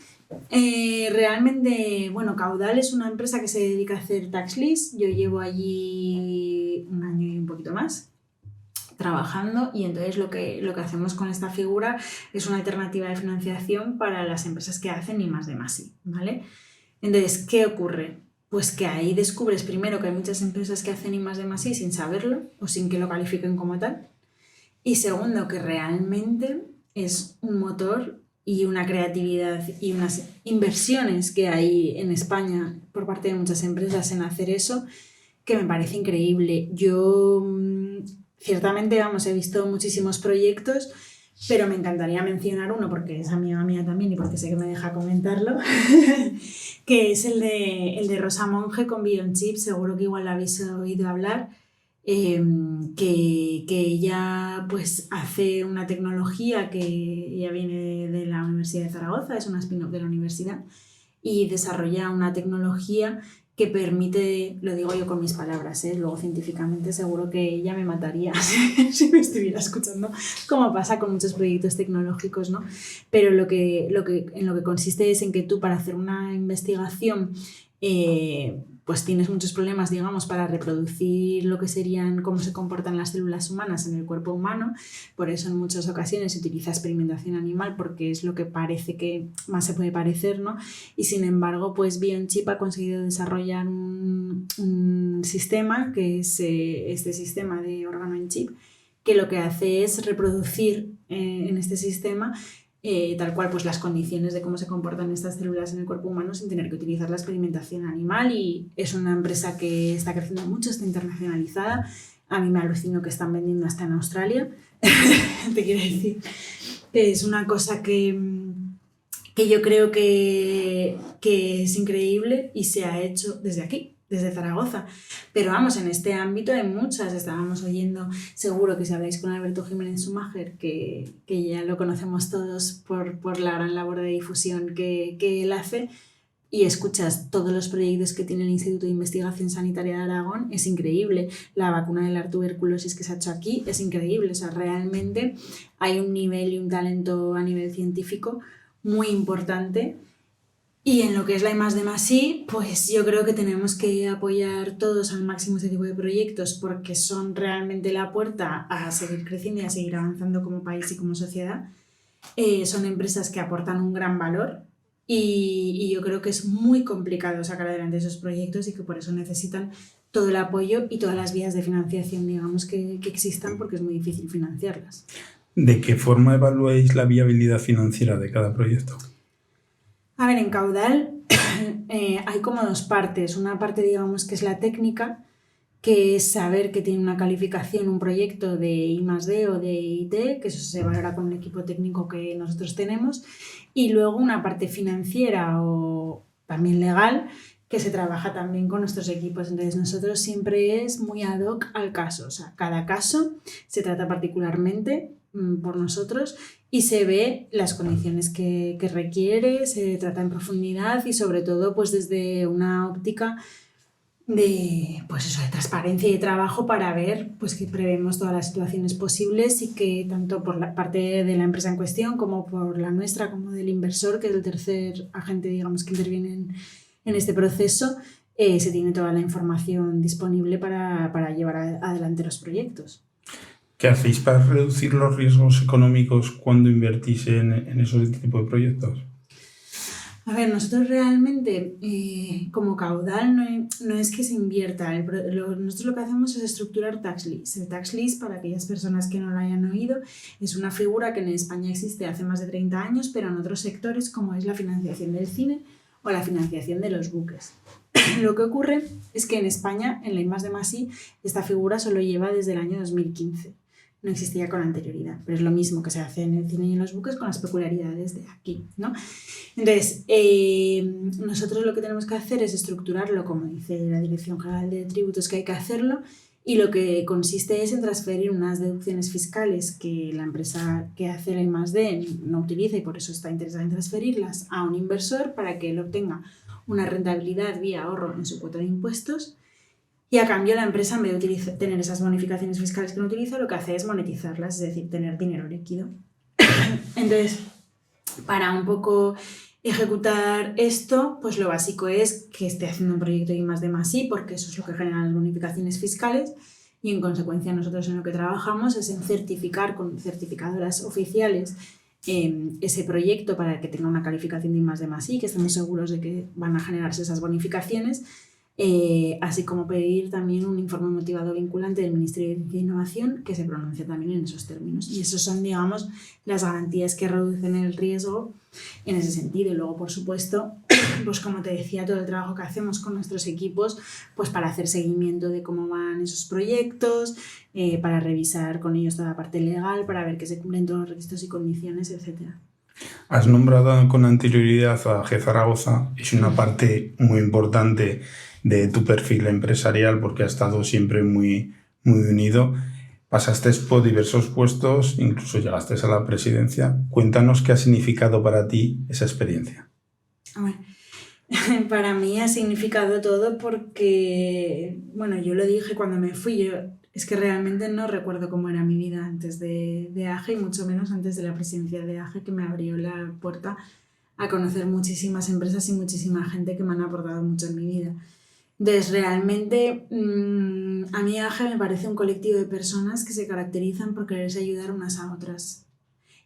realmente... Bueno, Caudal es una empresa que se dedica a hacer tax lease. Yo llevo allí un año y un poquito más trabajando, y entonces lo que hacemos con esta figura es una alternativa de financiación para las empresas que hacen I+D+I, ¿vale? Entonces, ¿qué ocurre? Pues que ahí descubres primero que hay muchas empresas que hacen I+D+I sin saberlo o sin que lo califiquen como tal, y segundo, que realmente es un motor y una creatividad y unas inversiones que hay en España por parte de muchas empresas en hacer eso, que me parece increíble. Yo ciertamente, he visto muchísimos proyectos, pero me encantaría mencionar uno porque es amiga mía también y porque sé que me deja comentarlo, que es el de Rosa Monge con Beyond Chip. Seguro que igual lo habéis oído hablar. que ella pues hace una tecnología que ya viene de la Universidad de Zaragoza, es una spin-off de la universidad, y desarrolla una tecnología que permite, lo digo yo con mis palabras, luego científicamente seguro que ella me mataría si me estuviera escuchando, como pasa con muchos proyectos tecnológicos, ¿no? Pero en lo que consiste es en que tú, para hacer una investigación, pues tienes muchos problemas, digamos, para reproducir lo que serían cómo se comportan las células humanas en el cuerpo humano. Por eso en muchas ocasiones se utiliza experimentación animal, porque es lo que parece que más se puede parecer, ¿no? Y sin embargo, pues BioNchip ha conseguido desarrollar un sistema que es este sistema de órgano en chip, que lo que hace es reproducir en este sistema tal cual pues las condiciones de cómo se comportan estas células en el cuerpo humano sin tener que utilizar la experimentación animal, y es una empresa que está creciendo mucho, está internacionalizada. A mí me alucino que están vendiendo hasta en Australia. Te quiero decir que es una cosa que yo creo que es increíble y se ha hecho desde aquí, desde Zaragoza. Pero vamos, en este ámbito hay muchas. Estábamos oyendo, seguro que si habláis con Alberto Jiménez Schumacher, que ya lo conocemos todos por la gran labor de difusión que él hace, y escuchas todos los proyectos que tiene el Instituto de Investigación Sanitaria de Aragón, es increíble. La vacuna de la tuberculosis que se ha hecho aquí es increíble. O sea, realmente hay un nivel y un talento a nivel científico muy importante. Y en lo que es la I+D+I, pues yo creo que tenemos que apoyar todos al máximo este tipo de proyectos, porque son realmente la puerta a seguir creciendo y a seguir avanzando como país y como sociedad. Son empresas que aportan un gran valor y yo creo que es muy complicado sacar adelante esos proyectos, y que por eso necesitan todo el apoyo y todas las vías de financiación, digamos, que existan, porque es muy difícil financiarlas. ¿De qué forma evaluáis la viabilidad financiera de cada proyecto? A ver, en Caudal hay como dos partes. Una parte, digamos, que es la técnica, que es saber que tiene una calificación un proyecto de I+D o de IT, que eso se valora con un equipo técnico que nosotros tenemos. Y luego una parte financiera o también legal, que se trabaja también con nuestros equipos. Entonces nosotros siempre es muy ad hoc al caso. O sea, cada caso se trata particularmente por nosotros y se ve las condiciones que requiere, se trata en profundidad y sobre todo pues desde una óptica de, pues eso, de transparencia y de trabajo, para ver pues que prevemos todas las situaciones posibles y que tanto por la parte de la empresa en cuestión como por la nuestra, como del inversor, que es el tercer agente, digamos, que interviene en este proceso, se tiene toda la información disponible para llevar adelante los proyectos. ¿Qué hacéis para reducir los riesgos económicos cuando invertís en esos tipos de proyectos? A ver, nosotros realmente, como Caudal, no es que se invierta. Nosotros lo que hacemos es estructurar tax lease. El tax lease, para aquellas personas que no lo hayan oído, es una figura que en España existe hace más de 30 años, pero en otros sectores, como es la financiación del cine o la financiación de los buques. Lo que ocurre es que en España, en la I+D+I, esta figura solo lleva desde el año 2015. No existía con anterioridad, pero es lo mismo que se hace en el cine y en los buques, con las peculiaridades de aquí, ¿no? Entonces, nosotros lo que tenemos que hacer es estructurarlo, como dice la Dirección General de Tributos, que hay que hacerlo, y lo que consiste es en transferir unas deducciones fiscales que la empresa que hace la I+D no utiliza, y por eso está interesada en transferirlas a un inversor para que él obtenga una rentabilidad vía ahorro en su cuota de impuestos. Y a cambio la empresa, en vez de tener esas bonificaciones fiscales que no utiliza, lo que hace es monetizarlas, es decir, tener dinero líquido. Entonces, para un poco ejecutar esto, pues lo básico es que esté haciendo un proyecto de I+D+I, porque eso es lo que genera las bonificaciones fiscales, y en consecuencia nosotros en lo que trabajamos es en certificar con certificadoras oficiales ese proyecto para que tenga una calificación de I+D+I, que estemos seguros de que van a generarse esas bonificaciones. Así como pedir también un informe motivado vinculante del Ministerio de Ciencia e Innovación que se pronuncie también en esos términos. Y esos son, digamos, las garantías que reducen el riesgo en ese sentido. Y luego, por supuesto, pues como te decía, todo el trabajo que hacemos con nuestros equipos, pues para hacer seguimiento de cómo van esos proyectos, para revisar con ellos toda la parte legal, para ver que se cumplen todos los requisitos y condiciones, etc. Has nombrado con anterioridad a AG Zaragoza. Es una parte muy importante de tu perfil empresarial, porque ha estado siempre muy muy unido. Pasaste por diversos puestos, incluso llegaste a la presidencia. Cuéntanos qué ha significado para ti esa experiencia. Bueno, para mí ha significado todo porque, bueno, yo lo dije cuando me fui, es que realmente no recuerdo cómo era mi vida antes de AGE y mucho menos antes de la presidencia de AGE, que me abrió la puerta a conocer muchísimas empresas y muchísima gente que me han aportado mucho en mi vida. Entonces, realmente, a mí AGE me parece un colectivo de personas que se caracterizan por quererse ayudar unas a otras.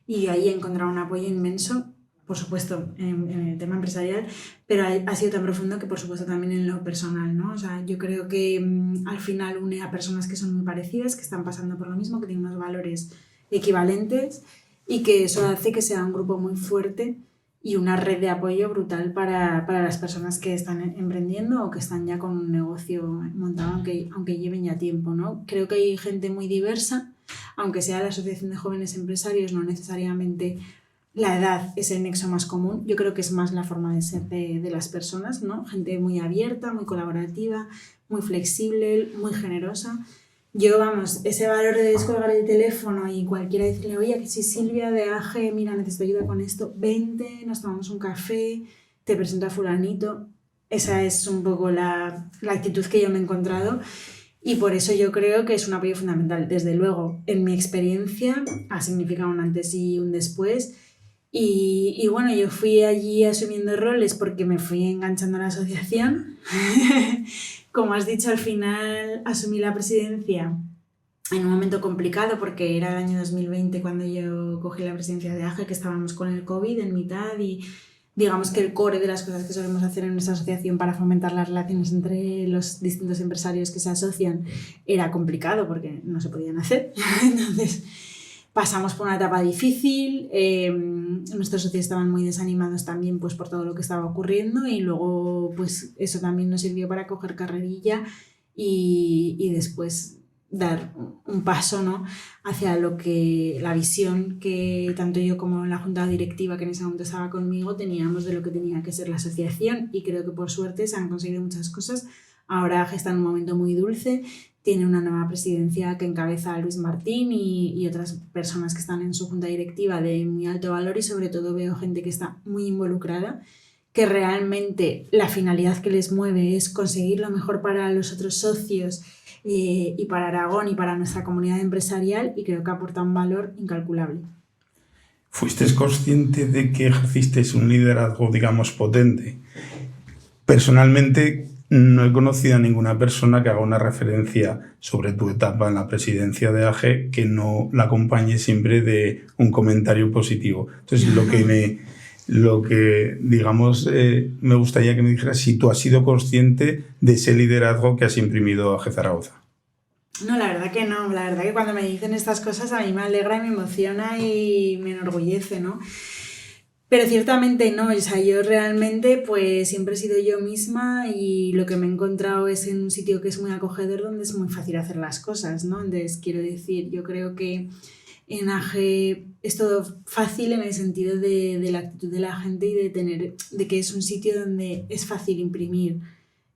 Y ahí he encontrado un apoyo inmenso, por supuesto, en el tema empresarial, pero ha sido tan profundo que, por supuesto, también en lo personal, ¿no? O sea, yo creo que al final une a personas que son muy parecidas, que están pasando por lo mismo, que tienen unos valores equivalentes y que eso hace que sea un grupo muy fuerte y una red de apoyo brutal para las personas que están emprendiendo o que están ya con un negocio montado, aunque lleven ya tiempo, ¿no? Creo que hay gente muy diversa, aunque sea la Asociación de Jóvenes Empresarios, no necesariamente la edad es el nexo más común. Yo creo que es más la forma de ser de las personas, ¿no? Gente muy abierta, muy colaborativa, muy flexible, muy generosa. Yo, vamos, ese valor de descolgar el teléfono y cualquiera decirle, oye, que si Silvia de AGE, mira, necesito ayuda con esto, vente, nos tomamos un café, te presento a fulanito. Esa es un poco la actitud que yo me he encontrado y por eso yo creo que es un apoyo fundamental. Desde luego, en mi experiencia ha significado un antes y un después. Y bueno, yo fui allí asumiendo roles porque me fui enganchando a la asociación. Como has dicho, al final asumí la presidencia en un momento complicado porque era el año 2020 cuando yo cogí la presidencia de AGE, que estábamos con el COVID en mitad y digamos que el core de las cosas que solemos hacer en nuestra asociación para fomentar las relaciones entre los distintos empresarios que se asocian era complicado porque no se podían hacer. Entonces pasamos por una etapa difícil, nuestros socios estaban muy desanimados también pues, por todo lo que estaba ocurriendo y luego pues, eso también nos sirvió para coger carrerilla y después dar un paso, ¿no? Hacia lo que la visión que tanto yo como la junta directiva que en ese momento estaba conmigo teníamos de lo que tenía que ser la asociación y creo que por suerte se han conseguido muchas cosas. Ahora AGE está en un momento muy dulce, tiene una nueva presidencia que encabeza a Luis Martín y otras personas que están en su junta directiva de muy alto valor y sobre todo veo gente que está muy involucrada, que realmente la finalidad que les mueve es conseguir lo mejor para los otros socios y para Aragón y para nuestra comunidad empresarial y creo que aporta un valor incalculable. ¿Fuiste consciente de que ejerciste un liderazgo, digamos, potente? Personalmente, no he conocido a ninguna persona que haga una referencia sobre tu etapa en la presidencia de AGE que no la acompañe siempre de un comentario positivo. Entonces, digamos, me gustaría que me dijeras si tú has sido consciente de ese liderazgo que has imprimido a AGE Zaragoza. No, la verdad que no. La verdad que cuando me dicen estas cosas a mí me alegra y me emociona y me enorgullece, ¿no? Pero ciertamente no, o sea, yo realmente pues siempre he sido yo misma y lo que me he encontrado es en un sitio que es muy acogedor donde es muy fácil hacer las cosas, ¿no? Entonces, quiero decir, yo creo que en AGE es todo fácil en el sentido de la actitud de la gente y de que es un sitio donde es fácil imprimir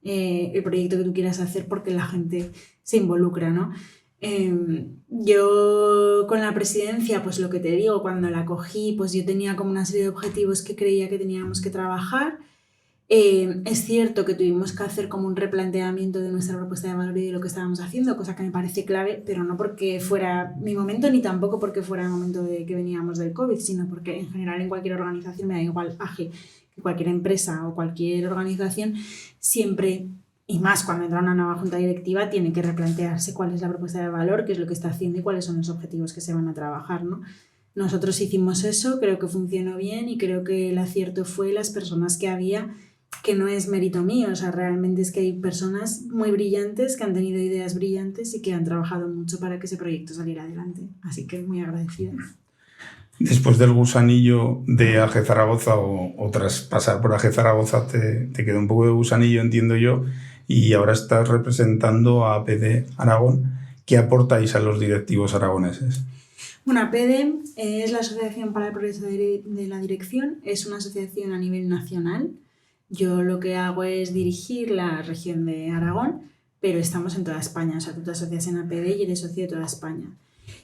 el proyecto que tú quieras hacer porque la gente se involucra, ¿no? Yo con la presidencia, pues lo que te digo, cuando la cogí, pues yo tenía como una serie de objetivos que creía que teníamos que trabajar. Es cierto que tuvimos que hacer como un replanteamiento de nuestra propuesta de valor y de lo que estábamos haciendo, cosa que me parece clave, pero no porque fuera mi momento ni tampoco porque fuera el momento de que veníamos del COVID, sino porque en general en cualquier organización, me da igual AGE, que cualquier empresa o cualquier organización, siempre, y más cuando entra una nueva junta directiva, tiene que replantearse cuál es la propuesta de valor, qué es lo que está haciendo y cuáles son los objetivos que se van a trabajar, ¿no? Nosotros hicimos eso, creo que funcionó bien y creo que el acierto fue las personas que había, que no es mérito mío, o sea, realmente es que hay personas muy brillantes que han tenido ideas brillantes y que han trabajado mucho para que ese proyecto saliera adelante. Así que muy agradecida. Después del gusanillo de AGE Zaragoza o tras pasar por AGE Zaragoza te quedó un poco de gusanillo, entiendo yo, y ahora estás representando a APD Aragón. ¿Qué aportáis a los directivos aragoneses? Bueno, APD es la Asociación para el Progreso de la Dirección, es una asociación a nivel nacional. Yo lo que hago es dirigir la región de Aragón, pero estamos en toda España. O sea, tú te asocias en APD y eres socio de toda España.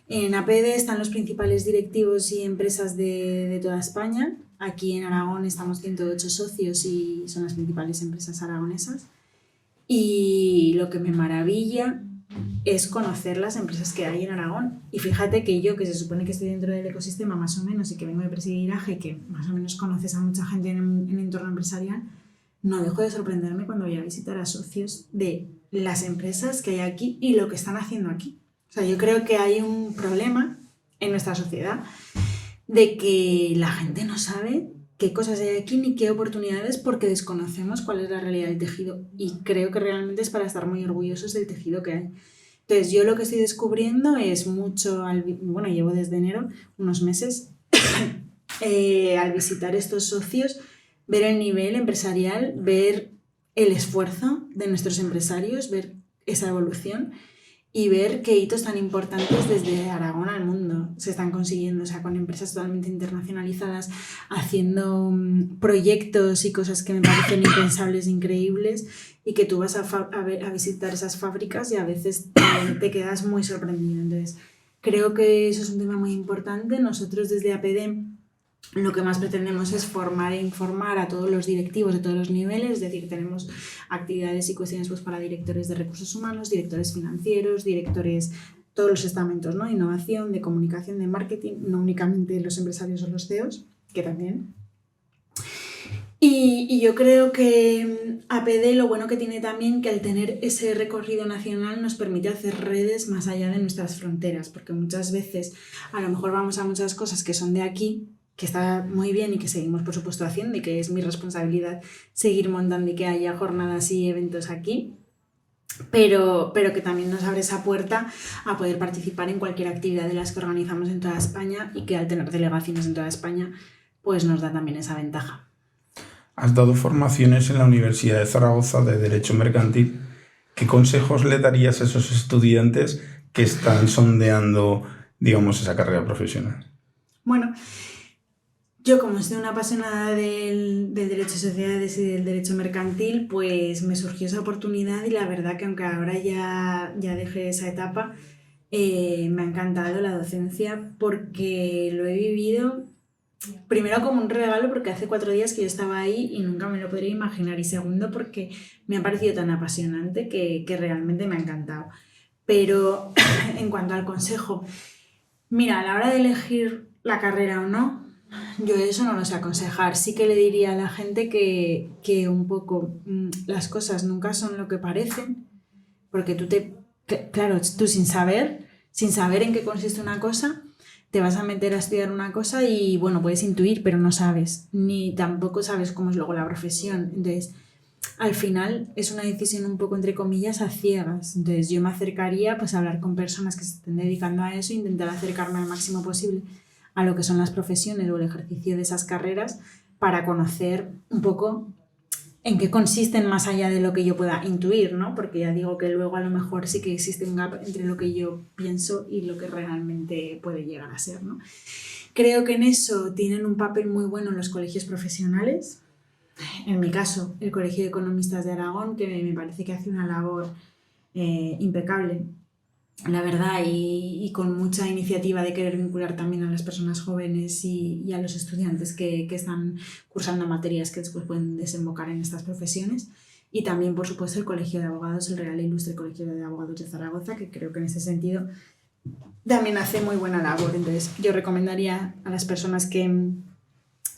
En APD están los principales directivos y empresas de toda España. Aquí en Aragón estamos 108 socios y son las principales empresas aragonesas. Y lo que me maravilla es conocer las empresas que hay en Aragón. Y fíjate que yo, que se supone que estoy dentro del ecosistema más o menos y que vengo de presidir AGE, que más o menos conoces a mucha gente en el entorno empresarial, no dejo de sorprenderme cuando voy a visitar a socios de las empresas que hay aquí y lo que están haciendo aquí. O sea, yo creo que hay un problema en nuestra sociedad de que la gente no sabe qué cosas hay aquí ni qué oportunidades porque desconocemos cuál es la realidad del tejido, y creo que realmente es para estar muy orgullosos del tejido que hay. Entonces yo lo que estoy descubriendo es mucho, bueno, llevo desde enero unos meses al visitar estos socios, ver el nivel empresarial, ver el esfuerzo de nuestros empresarios, ver esa evolución y ver qué hitos tan importantes desde Aragón al mundo se están consiguiendo, o sea, con empresas totalmente internacionalizadas, haciendo proyectos y cosas que me parecen impensables, increíbles, y que tú vas a visitar esas fábricas y a veces te quedas muy sorprendido. Entonces, creo que eso es un tema muy importante. Nosotros desde APD lo que más pretendemos es formar e informar a todos los directivos de todos los niveles, es decir, tenemos actividades y cuestiones pues, para directores de recursos humanos, directores financieros, directores, todos los estamentos, ¿no? Innovación, de comunicación, de marketing, no únicamente los empresarios o los CEOs, que también. Y yo creo que APD lo bueno que tiene también que al tener ese recorrido nacional nos permite hacer redes más allá de nuestras fronteras, porque muchas veces a lo mejor vamos a muchas cosas que son de aquí, que está muy bien y que seguimos por supuesto haciendo y que es mi responsabilidad seguir montando y que haya jornadas y eventos aquí, pero que también nos abre esa puerta a poder participar en cualquier actividad de las que organizamos en toda España, y que al tener delegaciones en toda España pues nos da también esa ventaja. Has dado formaciones en la Universidad de Zaragoza de Derecho Mercantil. ¿Qué consejos le darías a esos estudiantes que están sondeando, digamos, esa carrera profesional? Bueno, yo como soy una apasionada del derecho de sociedades y del derecho mercantil, pues me surgió esa oportunidad, y la verdad que aunque ahora ya dejé esa etapa, me ha encantado la docencia porque lo he vivido primero como un regalo porque hace 4 días que yo estaba ahí y nunca me lo podría imaginar, y segundo porque me ha parecido tan apasionante que realmente me ha encantado. Pero en cuanto al consejo, mira, a la hora de elegir la carrera o no, yo eso no lo sé aconsejar. Sí que le diría a la gente que un poco las cosas nunca son lo que parecen, porque claro, tú sin saber en qué consiste una cosa, te vas a meter a estudiar una cosa y bueno, puedes intuir, pero no sabes, ni tampoco sabes cómo es luego la profesión. Entonces, al final es una decisión un poco entre comillas a ciegas. Entonces yo me acercaría pues a hablar con personas que se estén dedicando a eso e intentar acercarme al máximo posible a lo que son las profesiones o el ejercicio de esas carreras para conocer un poco en qué consisten más allá de lo que yo pueda intuir, ¿no? Porque ya digo que luego a lo mejor sí que existe un gap entre lo que yo pienso y lo que realmente puede llegar a ser, ¿no? Creo que en eso tienen un papel muy bueno los colegios profesionales. En mi caso, el Colegio de Economistas de Aragón, que me parece que hace una labor impecable, la verdad, y con mucha iniciativa de querer vincular también a las personas jóvenes y a los estudiantes que están cursando materias que después pueden desembocar en estas profesiones. Y también, por supuesto, el Colegio de Abogados, el Real e Ilustre Colegio de Abogados de Zaragoza, que creo que en ese sentido también hace muy buena labor. Entonces, yo recomendaría a las personas que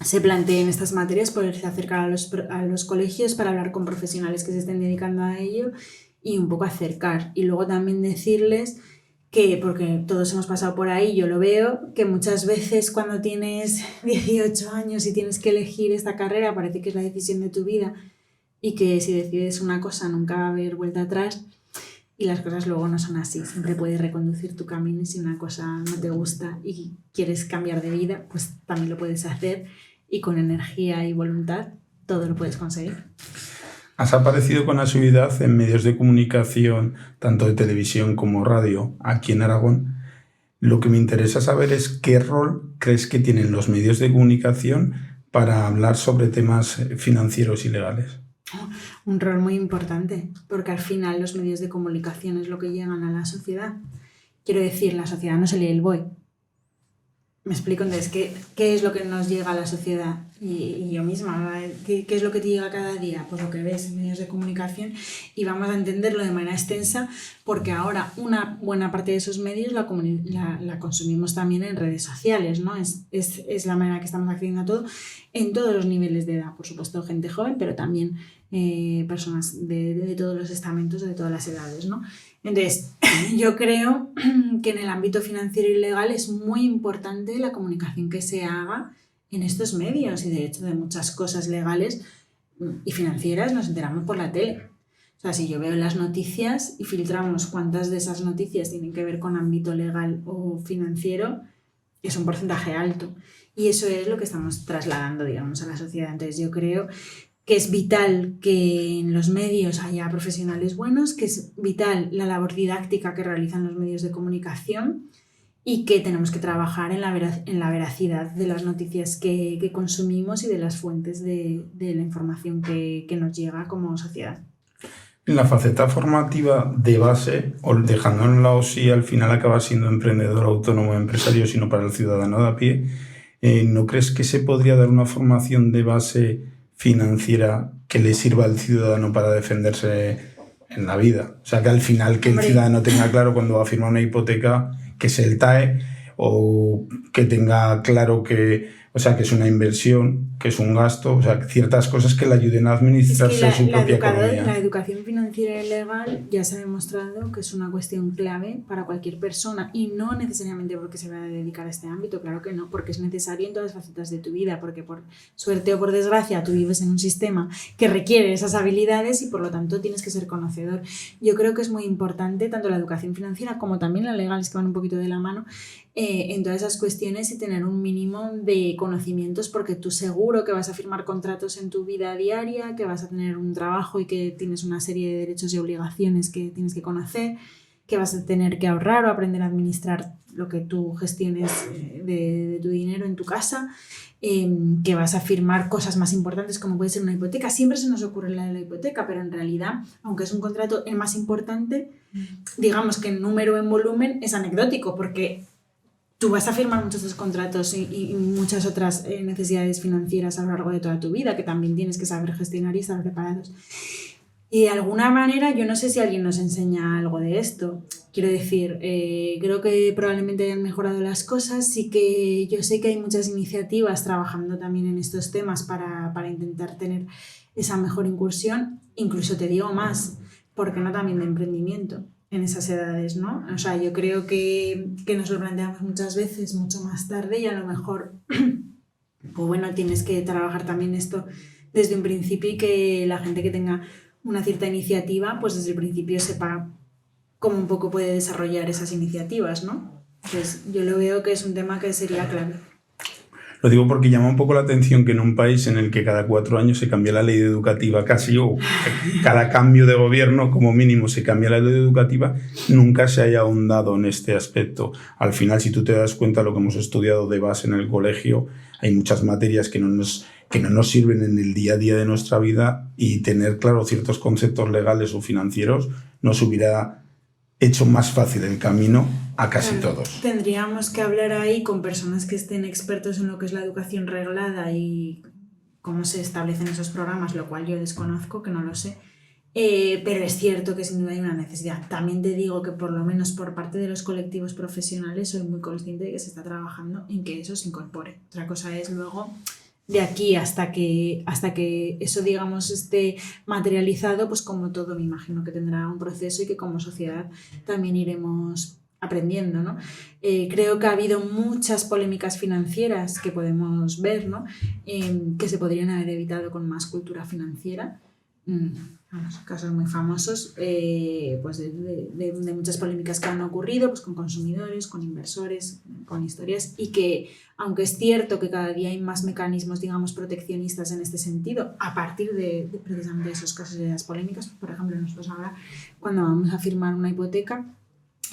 se planteen estas materias poderse acercar a los colegios para hablar con profesionales que se estén dedicando a ello y un poco acercar. Y luego también decirles que, porque todos hemos pasado por ahí, yo lo veo, que muchas veces cuando tienes 18 años y tienes que elegir esta carrera, parece que es la decisión de tu vida y que si decides una cosa nunca va a haber vuelta atrás, y las cosas luego no son así. Siempre puedes reconducir tu camino, y si una cosa no te gusta y quieres cambiar de vida, pues también lo puedes hacer, y con energía y voluntad todo lo puedes conseguir. Has aparecido con asiduidad en medios de comunicación, tanto de televisión como radio, aquí en Aragón. Lo que me interesa saber es qué rol crees que tienen los medios de comunicación para hablar sobre temas financieros y legales. un rol muy importante, porque al final los medios de comunicación es lo que llegan a la sociedad. Quiero decir, la sociedad no se lee el BOE. Me explico, entonces, ¿qué es lo que nos llega a la sociedad? Y yo misma, ¿qué es lo que te llega cada día? Pues lo que ves en medios de comunicación, y vamos a entenderlo de manera extensa, porque ahora una buena parte de esos medios la consumimos también en redes sociales, ¿no? Es la manera que estamos accediendo a todo, en todos los niveles de edad, por supuesto, gente joven, pero también personas de todos los estamentos, de todas las edades, ¿no? Entonces, yo creo que en el ámbito financiero y legal es muy importante la comunicación que se haga en estos medios, y de hecho de muchas cosas legales y financieras nos enteramos por la tele. O sea, si yo veo las noticias y filtramos cuántas de esas noticias tienen que ver con ámbito legal o financiero, es un porcentaje alto. Y eso es lo que estamos trasladando, digamos, a la sociedad. Entonces yo creo que es vital que en los medios haya profesionales buenos, que es vital la labor didáctica que realizan los medios de comunicación, y que tenemos que trabajar en la veracidad de las noticias que consumimos y de las fuentes de la información que nos llega como sociedad. En la faceta formativa de base, o dejando en lado si al final acaba siendo emprendedor, autónomo, empresario, sino para el ciudadano de a pie, ¿no crees que se podría dar una formación de base financiera que le sirva al ciudadano para defenderse en la vida? O sea, que al final que el ciudadano tenga claro cuando va a firmar una hipoteca que es el TAE, o que tenga claro que es una inversión, que es un gasto, o sea, ciertas cosas que le ayuden a administrarse su propia economía. La educación financiera y legal ya se ha demostrado que es una cuestión clave para cualquier persona, y no necesariamente porque se vaya a dedicar a este ámbito, claro que no, porque es necesario en todas las facetas de tu vida, porque por suerte o por desgracia tú vives en un sistema que requiere esas habilidades y por lo tanto tienes que ser conocedor. Yo creo que es muy importante tanto la educación financiera como también la legal, es que van un poquito de la mano, en todas esas cuestiones, y tener un mínimo de conocimientos, porque tú seguro que vas a firmar contratos en tu vida diaria, que vas a tener un trabajo y que tienes una serie de derechos y obligaciones que tienes que conocer, que vas a tener que ahorrar o aprender a administrar lo que tú gestiones de tu dinero en tu casa, que vas a firmar cosas más importantes como puede ser una hipoteca. Siempre se nos ocurre la de la hipoteca, pero en realidad, aunque es un contrato el más importante, digamos que en número o en volumen es anecdótico, porque tú vas a firmar muchos de esos contratos y muchas otras necesidades financieras a lo largo de toda tu vida, que también tienes que saber gestionar y estar preparados. Y de alguna manera, yo no sé si alguien nos enseña algo de esto. Quiero decir, creo que probablemente hayan mejorado las cosas. Sí que yo sé que hay muchas iniciativas trabajando también en estos temas para intentar tener esa mejor incursión. Incluso te digo más, ¿por qué no también de emprendimiento en esas edades, ¿no? O sea, yo creo que nos lo planteamos muchas veces mucho más tarde, y a lo mejor, pues bueno, tienes que trabajar también esto desde un principio, y que la gente que tenga una cierta iniciativa, pues desde el principio sepa cómo un poco puede desarrollar esas iniciativas, ¿no? Pues yo lo veo que es un tema que sería clave. Lo digo porque llama un poco la atención que en un país en el que cada 4 años se cambia la ley educativa casi, o cada cambio de gobierno como mínimo se cambia la ley educativa, nunca se haya ahondado en este aspecto. Al final, si tú te das cuenta de lo que hemos estudiado de base en el colegio, hay muchas materias que no nos sirven en el día a día de nuestra vida, y tener claro ciertos conceptos legales o financieros nos hubiera hecho más fácil el camino a casi todos. Tendríamos que hablar ahí con personas que estén expertos en lo que es la educación reglada y cómo se establecen esos programas, lo cual yo desconozco, que no lo sé. Pero es cierto que sin duda hay una necesidad. También te digo que por lo menos por parte de los colectivos profesionales soy muy consciente de que se está trabajando en que eso se incorpore. Otra cosa es luego, de aquí hasta que eso, digamos, esté materializado, pues como todo me imagino que tendrá un proceso, y que como sociedad también iremos aprendiendo, ¿no? Creo que ha habido muchas polémicas financieras que podemos ver, ¿no? Que se podrían haber evitado con más cultura financiera. Casos muy famosos, pues de muchas polémicas que han ocurrido, pues con consumidores, con inversores, con historias, y que aunque es cierto que cada día hay más mecanismos, digamos, proteccionistas en este sentido, a partir de precisamente esos casos de las polémicas. Por ejemplo, nosotros ahora, cuando vamos a firmar una hipoteca,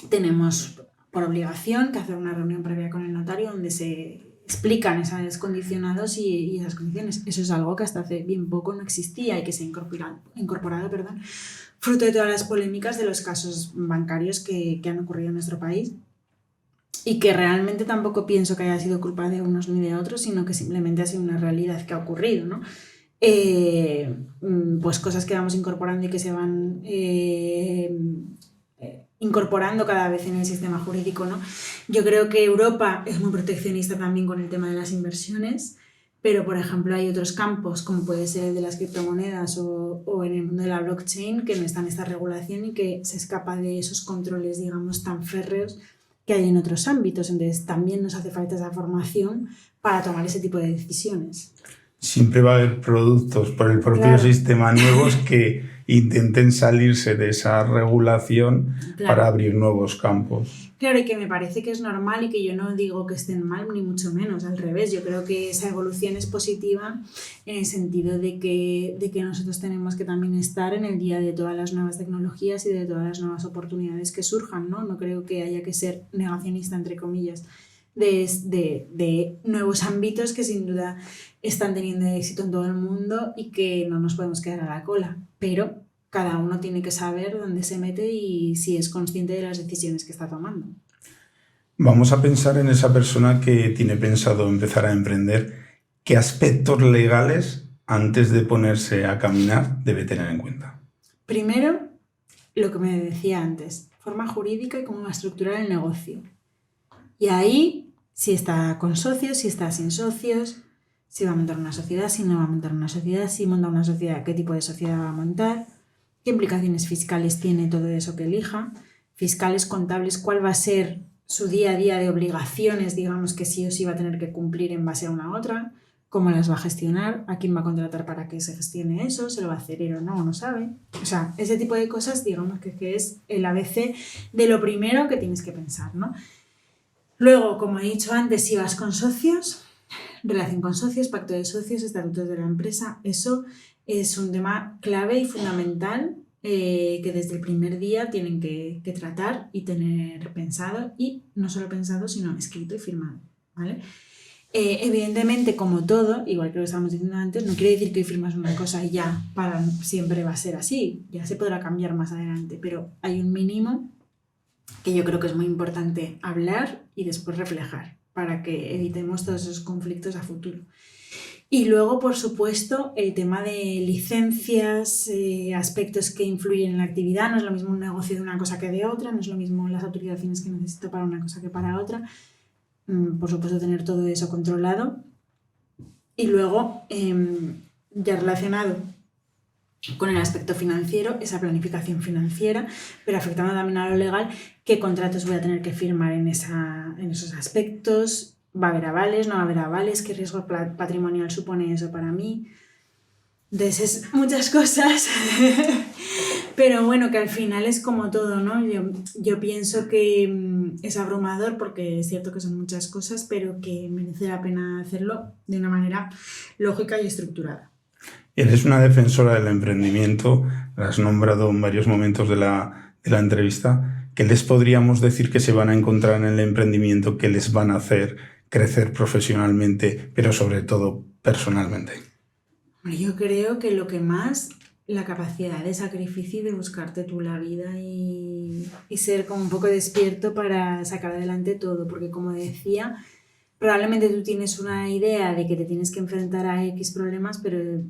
tenemos por obligación que hacer una reunión previa con el notario donde se explican esos condicionados y esas condiciones. Eso es algo que hasta hace bien poco no existía y que se ha incorporado, fruto de todas las polémicas de los casos bancarios que han ocurrido en nuestro país. Y que realmente tampoco pienso que haya sido culpa de unos ni de otros, sino que simplemente ha sido una realidad que ha ocurrido, ¿no? Pues cosas que vamos incorporando y que se van incorporando cada vez en el sistema jurídico, ¿no? Yo creo que Europa es muy proteccionista también con el tema de las inversiones, pero por ejemplo hay otros campos como puede ser el de las criptomonedas o en el mundo de la blockchain que no está en esta regulación y que se escapa de esos controles, digamos, tan férreos que hay en otros ámbitos. Entonces también nos hace falta esa formación para tomar ese tipo de decisiones. Siempre va a haber productos por el propio sistema nuevos que intenten salirse de esa regulación para abrir nuevos campos. Claro, y que me parece que es normal y que yo no digo que estén mal, ni mucho menos, al revés. Yo creo que esa evolución es positiva en el sentido de que nosotros tenemos que también estar en el día de todas las nuevas tecnologías y de todas las nuevas oportunidades que surjan, ¿no? No creo que haya que ser negacionista, entre comillas, de nuevos ámbitos que sin duda están teniendo éxito en todo el mundo y que no nos podemos quedar a la cola, pero cada uno tiene que saber dónde se mete y si es consciente de las decisiones que está tomando. Vamos a pensar en esa persona que tiene pensado empezar a emprender. ¿Qué aspectos legales, antes de ponerse a caminar, debe tener en cuenta? Primero, lo que me decía antes, forma jurídica y cómo va a estructurar el negocio. Y ahí, si está con socios, si está sin socios, si va a montar una sociedad, si no va a montar una sociedad, si monta una sociedad, qué tipo de sociedad va a montar, qué implicaciones fiscales tiene todo eso que elija, fiscales, contables, cuál va a ser su día a día de obligaciones, digamos, que sí o sí va a tener que cumplir en base a una u otra, cómo las va a gestionar, a quién va a contratar para que se gestione eso, se lo va a hacer él o no, no sabe. O sea, ese tipo de cosas, digamos que es el ABC de lo primero que tienes que pensar, ¿no? Luego, como he dicho antes, si vas con socios, relación con socios, pacto de socios, estatutos de la empresa, eso es un tema clave y fundamental que desde el primer día tienen que tratar y tener pensado, y no solo pensado, sino escrito y firmado, ¿vale? Evidentemente, como todo, igual que lo estábamos diciendo antes, no quiere decir que hoy firmas una cosa y ya para siempre va a ser así, ya se podrá cambiar más adelante, pero hay un mínimo que yo creo que es muy importante hablar y después reflejar para que evitemos todos esos conflictos a futuro. Y luego, por supuesto, el tema de licencias, aspectos que influyen en la actividad. No es lo mismo un negocio de una cosa que de otra, no es lo mismo las autorizaciones que necesito para una cosa que para otra. Por supuesto, tener todo eso controlado. Y luego, ya relacionado con el aspecto financiero, esa planificación financiera, pero afectando también a lo legal, qué contratos voy a tener que firmar en esos aspectos. ¿Va a haber avales? ¿No va a haber avales? ¿Qué riesgo patrimonial supone eso para mí? Entonces, muchas cosas. Pero bueno, que al final es como todo, ¿no? Yo pienso que es abrumador porque es cierto que son muchas cosas, pero que merece la pena hacerlo de una manera lógica y estructurada. Eres una defensora del emprendimiento, la has nombrado en varios momentos de la entrevista. ¿Qué les podríamos decir que se van a encontrar en el emprendimiento que les van a hacer crecer profesionalmente, pero sobre todo personalmente? Yo creo que lo que más, la capacidad de sacrificio y de buscarte tú la vida y ser como un poco despierto para sacar adelante todo, porque como decía, probablemente tú tienes una idea de que te tienes que enfrentar a X problemas, pero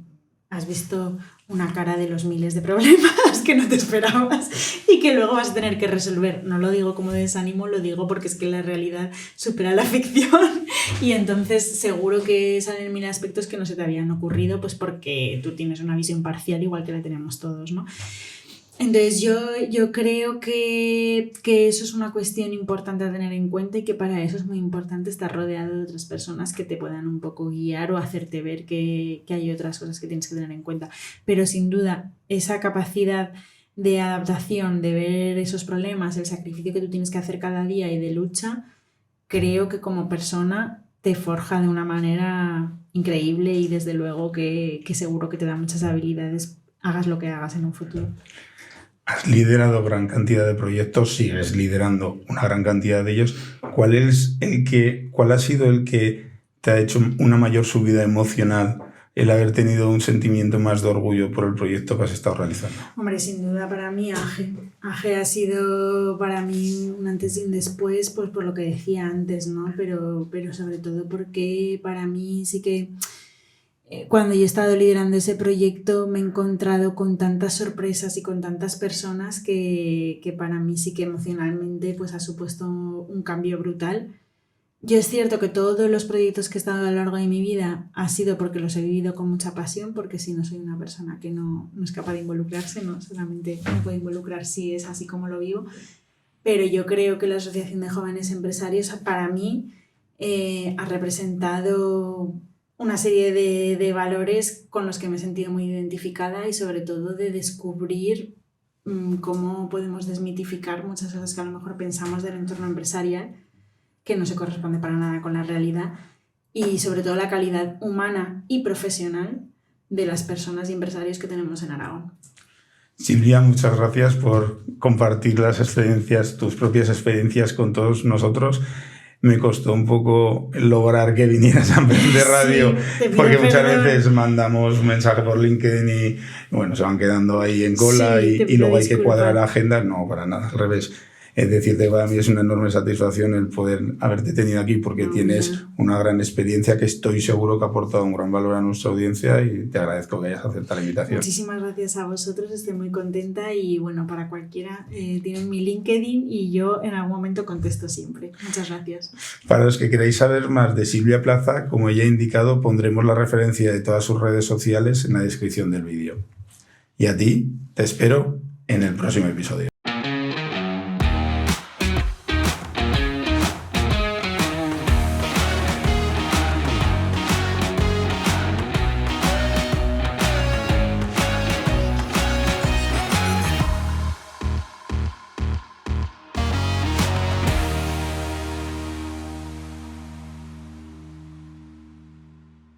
has visto una cara de los miles de problemas que no te esperabas y que luego vas a tener que resolver. No lo digo como desánimo, lo digo porque es que la realidad supera la ficción y entonces seguro que salen mil aspectos que no se te habían ocurrido, pues porque tú tienes una visión parcial igual que la tenemos todos, ¿no? Entonces yo creo que eso es una cuestión importante a tener en cuenta y que para eso es muy importante estar rodeado de otras personas que te puedan un poco guiar o hacerte ver que hay otras cosas que tienes que tener en cuenta. Pero sin duda, esa capacidad de adaptación, de ver esos problemas, el sacrificio que tú tienes que hacer cada día y de lucha, creo que como persona te forja de una manera increíble y desde luego que seguro que te da muchas habilidades, hagas lo que hagas en un futuro. Has liderado gran cantidad de proyectos, sigues liderando una gran cantidad de ellos. ¿Cuál ha sido el que te ha hecho una mayor subida emocional el haber tenido un sentimiento más de orgullo por el proyecto que has estado realizando? Hombre, sin duda para mí AGE. AGE ha sido para mí un antes y un después, pues por lo que decía antes, ¿no? Pero sobre todo porque para mí sí que cuando yo he estado liderando ese proyecto me he encontrado con tantas sorpresas y con tantas personas que para mí sí que emocionalmente pues ha supuesto un cambio brutal. Yo es cierto que todos los proyectos que he estado a lo largo de mi vida ha sido porque los he vivido con mucha pasión, porque si no soy una persona que no es capaz de involucrarse, no solamente me puedo involucrar si es así como lo vivo, pero yo creo que la Asociación de Jóvenes Empresarios para mí ha representado una serie de valores con los que me he sentido muy identificada y sobre todo de descubrir cómo podemos desmitificar muchas cosas que a lo mejor pensamos del entorno empresarial, que no se corresponde para nada con la realidad, y sobre todo la calidad humana y profesional de las personas y empresarios que tenemos en Aragón. Silvia, muchas gracias por compartir las experiencias, tus propias experiencias con todos nosotros. Me costó un poco lograr que vinieras a Emprende Radio, sí, porque muchas veces mandamos un mensaje por LinkedIn y bueno, se van quedando ahí en cola, sí, y luego hay que cuadrar la agenda. No, para nada, al revés. Es decirte, para mí es una enorme satisfacción el poder haberte tenido aquí porque tienes una gran experiencia que estoy seguro que ha aportado un gran valor a nuestra audiencia y te agradezco que hayas aceptado la invitación. Muchísimas gracias a vosotros, estoy muy contenta y bueno, para cualquiera tienen mi LinkedIn y yo en algún momento contesto siempre. Muchas gracias. Para los que queráis saber más de Silvia Plaza, como ya he indicado, pondremos la referencia de todas sus redes sociales en la descripción del vídeo. Y a ti te espero en el próximo episodio.